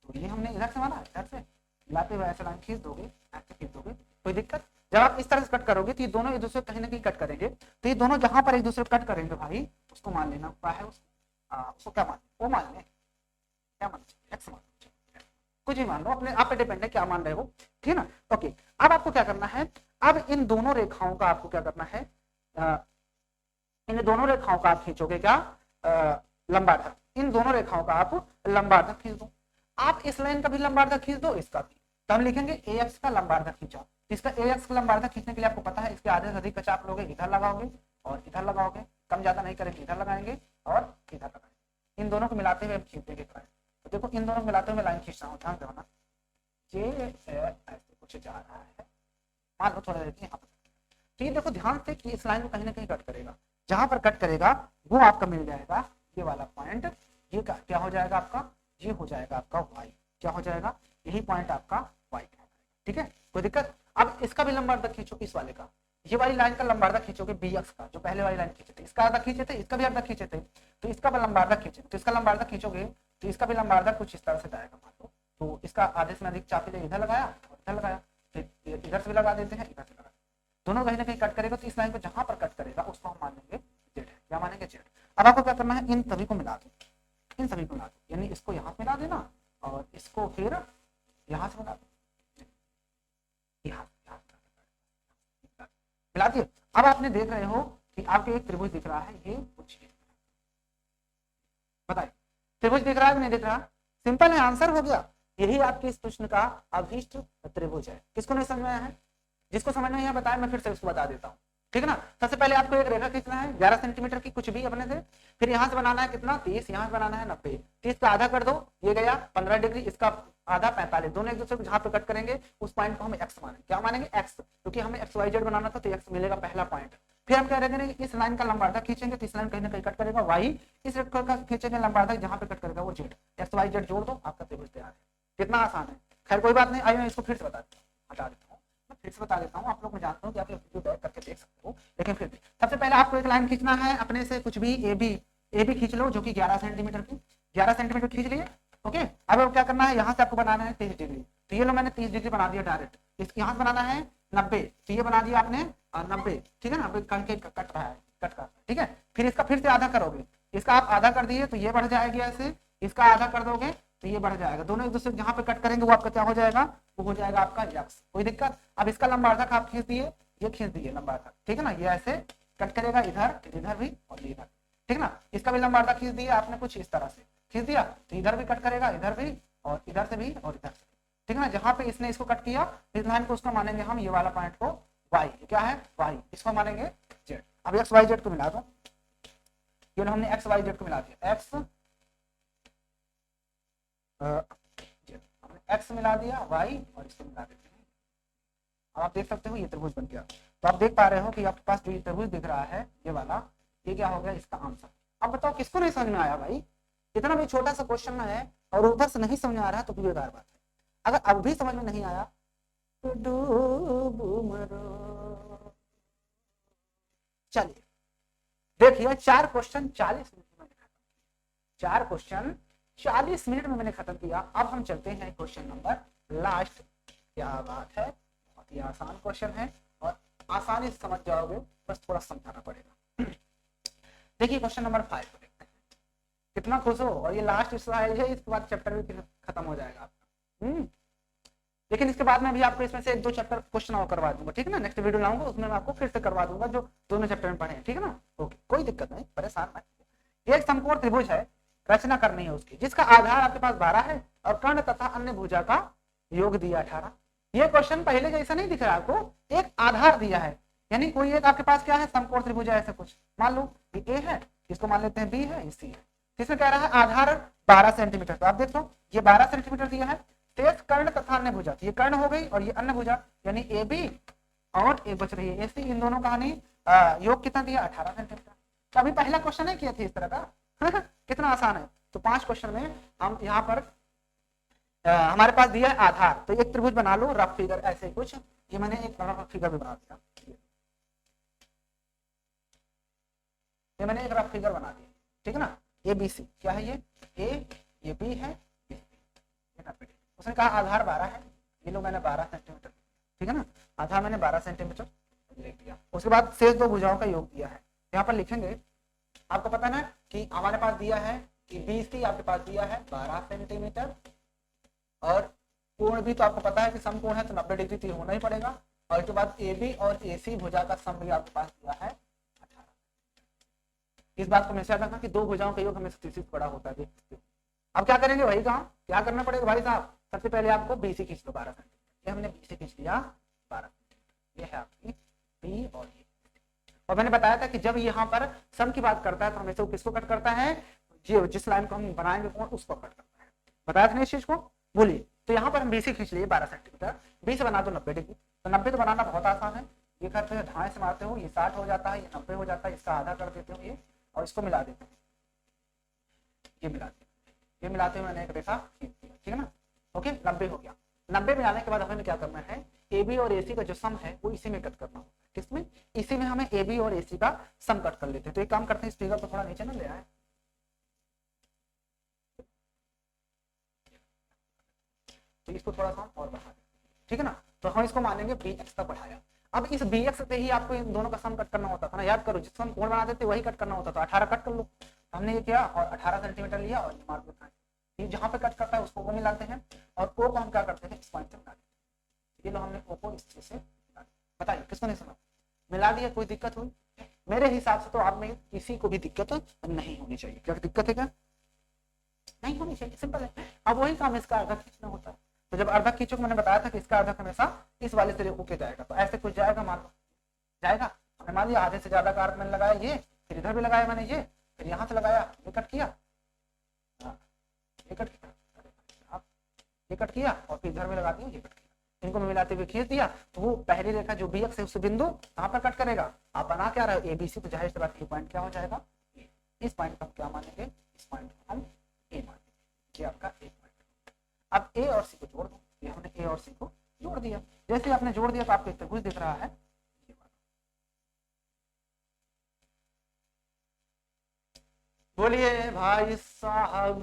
तो ये हमने इधर से माना, इधर से मिलाते हुए ऐसे लाइन खींच दोगे, ऐसे खींच दोगे, कोई दिक्कत। जब आप इस तरह से कट करोगे तो ये दोनों एक दूसरे कहीं ना कहीं कट करेंगे, तो ये दोनों जहां पर एक दूसरे कट करेंगे भाई, उसको मान लेना क्या है, उसको क्या मान, वो मान ले, क्या मान, एक्स मान, कुछ भी मान लो, अपने आप पे डिपेंड है क्या मान रहे हो, ठीक है ना। ओके, अब आपको क्या करना है, अब इन दोनों रेखाओं का आपको क्या करना है, इन दोनों रेखाओं का आप खींचोगे क्या, लंबार्धक। इन दोनों रेखाओं का आप लंबार्धक खींच दो। आप इस लाइन का भी लंबार्धक खींच दो, इसका भी, तो हम लिखेंगे AX का लंबार्धक खींचा। इसका AX का लंबार्धक खींचने के लिए आपको पता है, इसके आधे से अधिक का चाप लोगे, इधर लगाओगे और इधर लगाओगे, कम ज्यादा नहीं करेंगे, इधर लगाएंगे और इधर लगाएंगे, इन दोनों को मिलाते हुए हम खींच देंगे लाइन। तो देखो इन दोनों को मिलाते हुए लाइन खींच रहा हूँ, ध्यान देना, ये ऐसे कुछ जा रहा है, मान लो थोड़ा देखिए यहाँ पर, तो ये देखो ध्यान से कि इस लाइन को कहीं ना कहीं कट करेगा, जहां पर कट करेगा वो आपका मिल जाएगा ये वाला पॉइंट, ये क्या हो जाएगा आपका, ये हो जाएगा आपका वाई, क्या हो जाएगा, यही पॉइंट आपका वाई, ठीक है, कोई दिक्कत। अब इसका भी लंबार्धक खींचो, इस वाले का, ये वाली लाइन का लंबार्धक खींचोगे BX का, जो पहले वाली लाइन खींचे थे, इसका आधा खींचे थे, इसका भी आधा खींचे थे, तो इसका भी लंबार्धक खींचे, तो इसका लंबार्धक खींचोगे तो इसका भी लंबार्धक कुछ इस तरह से जाएगा, मान लो। तो इसका आधे से अधिक चाप इधर लगाया और इधर लगाया, फिर इधर से भी लगा देते हैं, इधर से लगा, दोनों कहीं ना कहीं कट करेगा, तो इस लाइन को जहां पर कट करेगा उसको हम मान लेंगे जेड, क्या मानेंगे जेड। अब आपको क्या करना है, इन सभी को मिला दो, इन सभी को मिला दो, यानी इसको यहाँ मिला देना और इसको फिर यहाँ से मिला दो, मिला दिए। अब आपने देख रहे हो कि आपको एक त्रिभुज दिख रहा है, ये कुछ बताइए, त्रिभुज दिख रहा है कि नहीं दिख रहा, सिंपल है, आंसर हो गया, यही आपके इस प्रश्न का अभीष्ट त्रिभुज है। किसको नहीं समझ में आया है, जिसको समझ नहीं आया बताया, मैं फिर से उसको बता देता हूँ, ठीक है ना। सबसे पहले आपको एक रेखा खींचना है 11 सेंटीमीटर की, कुछ भी अपने से, फिर यहाँ से बनाना है कितना 30, यहाँ से बनाना है 90, 30 का आधा कर दो, ये गया 15 डिग्री, इसका आधा 45, दोनों एक दूसरे को जहाँ पे कट करेंगे उस पॉइंट को हम एक्स मानेंगे, क्या मानेंगे एक्स, क्योंकि हमें XYZ बनाना था, तो एक्स मिलेगा पहला पॉइंट। फिर हम क्या करेंगे, इस लाइन का लंबार्धक खींचेंगे, तो इस लाइन कहीं ना कहीं कट करेगा वाई, इस रेखा का खींचेंगे लंबार्धक, जहाँ पे कट करेगा वो जेड, XYZ जोड़ दो, आपका त्रिभुज तैयार है। कितना आसान है, खैर कोई बात नहीं, आइए मैं इसको फिर से बता देता हूँ, हटा देता हूँ, फिर से बता देता हूँ, आप लोग मैं जानता हूँ कि आप वीडियो बैक करके देख सकते हो, लेकिन फिर भी सबसे पहले आपको एक लाइन खींचना है अपने से, कुछ भी ए बी खींच लो, जो कि 11 सेंटीमीटर की, 11 सेंटीमीटर खींच लिए, ओके। अब क्या करना है, यहाँ से आपको बनाना है 30 डिग्री, तो ये लो मैंने 30 डिग्री बना दिया डायरेक्ट, इसके यहाँ से बनाना है 90, तो ये बना दिया आपने 90, ठीक है ना, कट रहा है, कट कर, ठीक है। फिर इसका फिर से आधा करोगे, इसका आप आधा कर दिए तो ये बढ़ जाएगी ऐसे, इसका आधा कर दोगे तो ये बढ़ जाएगा, दोनों एक दूसरे जहां पे कट करेंगे वो आपका क्या हो जाएगा, वो हो जाएगा आपका एक्स, कोई दिक्कत। अब इसका लंबार्धक आप खींच दिए, ये खींच दिए लंबार्धक, ठीक है ना, ये ऐसे कट करेगा इधर, इधर भी और इधर, ठीक है ना। इसका भी लंबार्धक खींच दिया आपने, कुछ इस तरह से खींच दिया, तो इधर भी कट करेगा, इधर भी और इधर से भी और इधर से, ठीक है ना। जहां पे इसने इसको कट किया, इस लाइन को उसको मानेंगे हम, ये वाला पॉइंट को वाई, क्या है वाई, इसको मानेंगे जेड। अब XYZ को मिला दो, ये हमने XYZ को मिला दिया, हमने एक्स मिला दिया, वाई और इसको मिला देते हैं। अब आप देख सकते हो ये त्रिभुज बन गया। तो आप देख पा रहे हो कि आपके पास जो त्रिभुज दिख रहा है ये वाला, ये क्या हो गया इसका आंसर। अब बताओ किसको नहीं समझ में आया भाई? इतना भी छोटा सा क्वेश्चन है और उधर से नहीं समझ में आ रहा तो बेकार बात है। अगर अब भी समझ में नहीं आया तो डूब मरो। चलिए देखिए 4 क्वेश्चन 40 मिनट में खत्म, 4 क्वेश्चन 40 मिनट में मैंने खत्म किया। अब हम चलते हैं क्वेश्चन नंबर लास्ट। क्या बात है, बहुत ही आसान क्वेश्चन है और आसानी से समझ जाओगे, बस थोड़ा समझाना पड़ेगा। देखिए क्वेश्चन नंबर 5 को देखते हैं। कितना खुश हो, और ये लास्ट स्लाइड है, इसके बाद चैप्टर भी खत्म हो जाएगा आपका। लेकिन इसके बाद में भी आपको इसमें से 1-2 चैप्टर क्वेश्चन और करवा दूंगा, ठीक है ना। नेक्स्ट वीडियो लाऊंगा उसमें मैं आपको फिर से करवा दूंगा जो दोनों चैप्टर में पढ़े हैं, ठीक है ना। ओके, कोई दिक्कत नहीं, परेशान मत। एक समकोण त्रिभुज है, रचना करनी है उसकी, जिसका आधार आपके पास 12 है और कर्ण तथा अन्य भुजा का योग दिया 18। ये क्वेश्चन पहले जैसा नहीं दिख रहा आपको, एक आधार दिया है, यानी कोई एक आपके पास क्या है समकोण त्रिभुज है ऐसा कुछ। मान लो ये ए है, इसको मान लेते हैं बी है, ये सी है। इसमें कह रहा है आधार 12 सेंटीमीटर। तो आप देख लो ये 12 सेंटीमीटर दिया है। शेष कर्ण तथा अन्य भुजा, ये कर्ण हो गई और ये अन्य भुजा यानी ए बी और ए बच रही है ए सी, इन दोनों का योग कितना दिया 18 सेंटीमीटर। तो अभी पहला क्वेश्चन है किया थे इस तरह का कितना आसान है। तो 5 क्वेश्चन में हम यहाँ पर हमारे पास दिया है आधार, तो एक त्रिभुज बना लो रफ फिगर ऐसे कुछ। ये मैंने एक रफ फिगर भी बना दिया, ये मैंने एक रफ फिगर बना दिया, ठीक है ना। ए बी सी क्या है, ये बी है, उसने कहा आधार 12 है, ये लो मैंने 12 सेंटीमीटर, ठीक है ना। आधार मैंने 12 सेंटीमीटर लिख दिया। उसके बाद शेष 2 भुजाओं का योग दिया है। यहाँ पर लिखेंगे, आपको पता ना कि हमारे पास दिया है कि बी सी आपके पास दिया है 12 सेंटीमीटर और कोण भी तो आपको पता है कि समकोण है तो 90 डिग्री तो होना ही पड़ेगा। और उसके बाद ए बी और ए सी भुजा का सम भी आपके पास दिया है 18। इस बात को हमेशा याद रखना कि 2 भुजाओं का योग हमेशा तीसरी बड़ा होता है। अब क्या करेंगे वही काम, क्या करना पड़ेगा भाई साहब, सबसे पहले आपको बी सी खींच लो 12 सेंटीमीटर। ये हमने बी सी खींच लिया 12 सेंटीमीटर, ये है आपकी बी और ये। और मैंने बताया था कि जब यहाँ पर सम की बात करता है तो हमेशा वो किसको कट करता है, जिस लाइन को हम बनाएंगे कोण उसको कट करता है। बताया था ना इस चीज को, बोलिए। तो यहाँ पर हम बी सी खींच लिए 12 सेंटीमीटर, बी से बना दो 90 डिग्री। तो 90 तो बनाना बहुत आसान है, ये करते हैं ढाई से मारते हो, ये 60 हो जाता है, ये 90 हो जाता है, इसका आधा कर देते हो ये और इसको मिला देते हैं, ये मिलाते हैं, ये मिलाते हुए मैंने एक रेखा खींच दिया, ठीक है ना। ओके 90 हो गया। 90 में आने के बाद हमें क्या करना है, ए बी और ए सी का जो सम है वो इसी में कट करना होगा। किसमें, इसी में हमें ए बी और ए सी का सम कट कर लेते हैं। तो एक काम करते हैं, इस फिगर को थोड़ा नीचे ना ले आए, तो इसको थोड़ा सा और बढ़ा दें, ठीक है ना। तो हम इसको मानेंगे बी एक्स तक बढ़ाया। अब इस बी एक्स पे ही आपको इन दोनों का सम कट करना होता था ना, याद करो जिसको हम कोण बना देते वही कट करना होता था। 18 कट कर लो, हमने ये किया और 18 सेंटीमीटर लिया और ये मार देता है। ये जहां पे कट करता है उसको वो मिलाते हैं और ओ को हम क्या करते हैं इस पॉइंट से मिला देते हैं। ये लो हमने ओ को इस चीज से मिला दिया। बताइए किसको नहीं सुना, मिला दिया, कोई दिक्कत हुई? मेरे हिसाब से तो आप में किसी को भी दिक्कत नहीं होनी चाहिए। क्या दिक्कत है, क्या नहीं होनी चाहिए, सिंपल है। अब वही काम इसका अर्धा खींचना होता है। तो जब अर्धा खींचो, मैंने बताया था कि इसका अर्धा हमेशा इस वाले से होके जाएगा। तो ऐसे कुछ जाएगा, मान लो जाएगा, हमने मान लिया आधे से ज्यादा का अर्थ मैंने लगाया, ये फिर इधर भी लगाया मैंने, ये फिर यहाँ से लगाया, ये कट किया, ये कट किया, ये कट किया और फिर इधर भी लगा दिया, ये कट किया, इनको मिलाते हुए खींच दिया। तो वो पहली रेखा जो बी एक्स है उस बिंदु कहाँ पर कट करेगा, आप बना क्या रहे हो ए बी सी, तो जाहिर सी बात ये पॉइंट क्या हो जाएगा, इस पॉइंट को हम क्या मानेंगे, इस पॉइंट को हम ए मानेंगे, ये आपका ए पॉइंट। अब ए और सी को जोड़ दो, ये हमने ए और सी को जोड़ दिया। जैसे आपने जोड़ दिया तो आपको एक त्रिभुज दिख रहा है, बोलिए भाई साहब,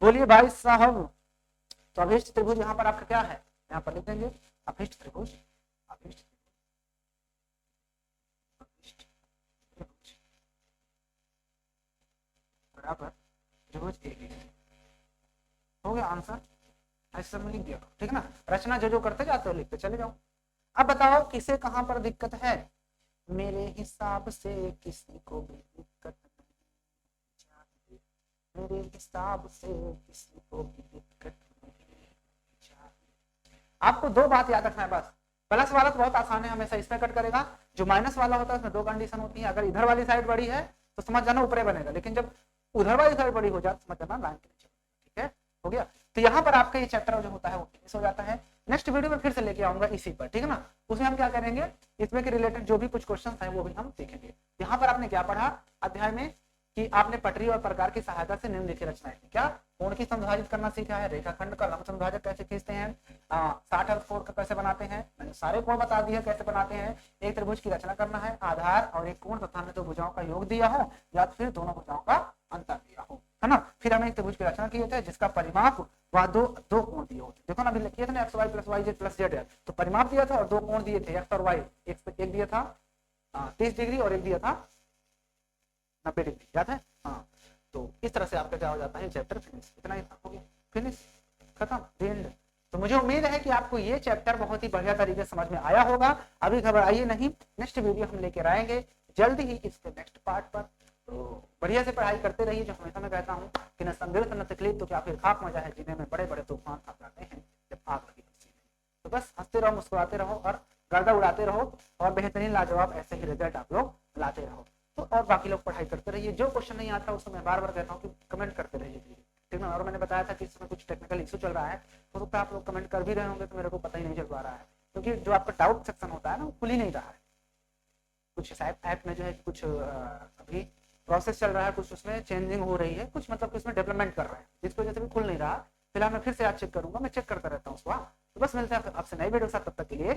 बोलिए भाई साहब। तो अभिष्ट त्रिभुज यहाँ पर आपका क्या है, यहाँ पर लिख देंगे अभिष्ट त्रिभुज, अभिष्ट त्रिभुज बराबर त्रिभुज ए हो गया आंसर। ऐसे सब में लिख दिया, ठीक है ना। रचना जो जो करते जाते हो लिखते चले जाओ। अब बताओ किसे कहां पर दिक्कत है, मेरे हिसाब से किसी को भी दिक्कत नहीं चाहिए, मेरे हिसाब से किसी को भी दिक्कत नहीं चाहिए। आपको 2 बात याद रखना है बस। प्लस वाला तो बहुत आसान है, हमेशा इसमें कट करेगा। जो माइनस वाला होता है उसमें 2 कंडीशन होती है। अगर इधर वाली साइड बड़ी है तो समझ जाना ऊपर बनेगा, लेकिन जब उधर वाली साइड बड़ी हो जाए समझ जाना लाइन के नीचे, ठीक है, हो गया। तो यहाँ पर आपका ये चैप्टर जो होता है वो फिनिश हो जाता है। नेक्स्ट वीडियो में फिर से लेके आऊंगा इसी पर, ठीक है ना। उसमें हम क्या करेंगे, इसमें के रिलेटेड जो भी कुछ क्वेश्चन है वो भी हम देखेंगे। यहाँ पर आपने क्या पढ़ा अध्याय में कि आपने पटरी और प्रकार की सहायता से निम्नलिखित रचनाएं की, क्या कोण की संभाजित करना सीखा है, रेखाखंड का लंब संभाजक कैसे खींचते हैं, 60 कोण का कैसे बनाते हैं, मैंने सारे कोण बता दिए कैसे बनाते हैं। एक त्रिभुज की रचना करना है, आधार और एक कोण तथा दो भुजाओं का योग दिया हो या फिर दोनों भुजाओं का अंतर दिया हो, है ना। फिर हमने एक त्रिभुज की रचना किए थे जिसका परिमाप व दो कोण दिए होते, देखो ना अभी लिखिए थे ना X Y plus Y Z plus Z, तो परिमाप दिया था और दो कोण दिए थे एक्स और वाई, एक दिया था 30 डिग्री और एक दिया था 90 डिग्री, याद है। हाँ, तो इस तरह से आपका क्या हो जाता है चैप्टर फिनिश, इतना ही हो गया, फिनिश, खत्म, द एंड। तो मुझे उम्मीद है कि आपको ये चैप्टर बहुत ही बढ़िया तरीके से समझ में आया होगा। अभी घबराइए नहीं, नेक्स्ट वीडियो हम लेकर आएंगे जल्द ही इसके नेक्स्ट पार्ट पर। तो बढ़िया से पढ़ाई करते रहिए, जो हमेशा मैं कहता हूँ कि न संदिग्ध न तकलीफ तो क्या फिर खाक मजा है जीने में, बड़े बड़े तूफान आ जाते हैं जब आग लगी किसी में। तो बस हंसते रहो, मुस्कुराते रहो और गर्दा उड़ाते रहो और बेहतरीन लाजवाब ऐसे ही रिजल्ट आप लोग लाते रहो। तो और बाकी लोग पढ़ाई करते रहिए, जो क्वेश्चन नहीं आता उसको मैं बार बार कहता हूँ कि कमेंट करते रहिए, ठीक है। और मैंने बताया था कि इसमें कुछ टेक्निकल इशू चल रहा है, हो सकता है आप लोग कमेंट कर भी रहे होंगे तो मेरे को पता ही नहीं चल पा रहा है, क्योंकि जो आपका डाउट सेक्शन होता है ना वो खुल ही नहीं रहा है। कुछ ऐप में जो है कुछ अभी प्रोसेस चल रहा है, कुछ उसमें चेंजिंग हो रही है, कुछ मतलब उसमें डेवलपमेंट कर रहे हैं, जिसकी वजह से भी खुल नहीं रहा। फिलहाल मैं फिर से आज चेक करूंगा, मैं चेक करता रहता हूँ। तो बस मिलते हैं आपसे नई वीडियो के साथ, तब तक के लिए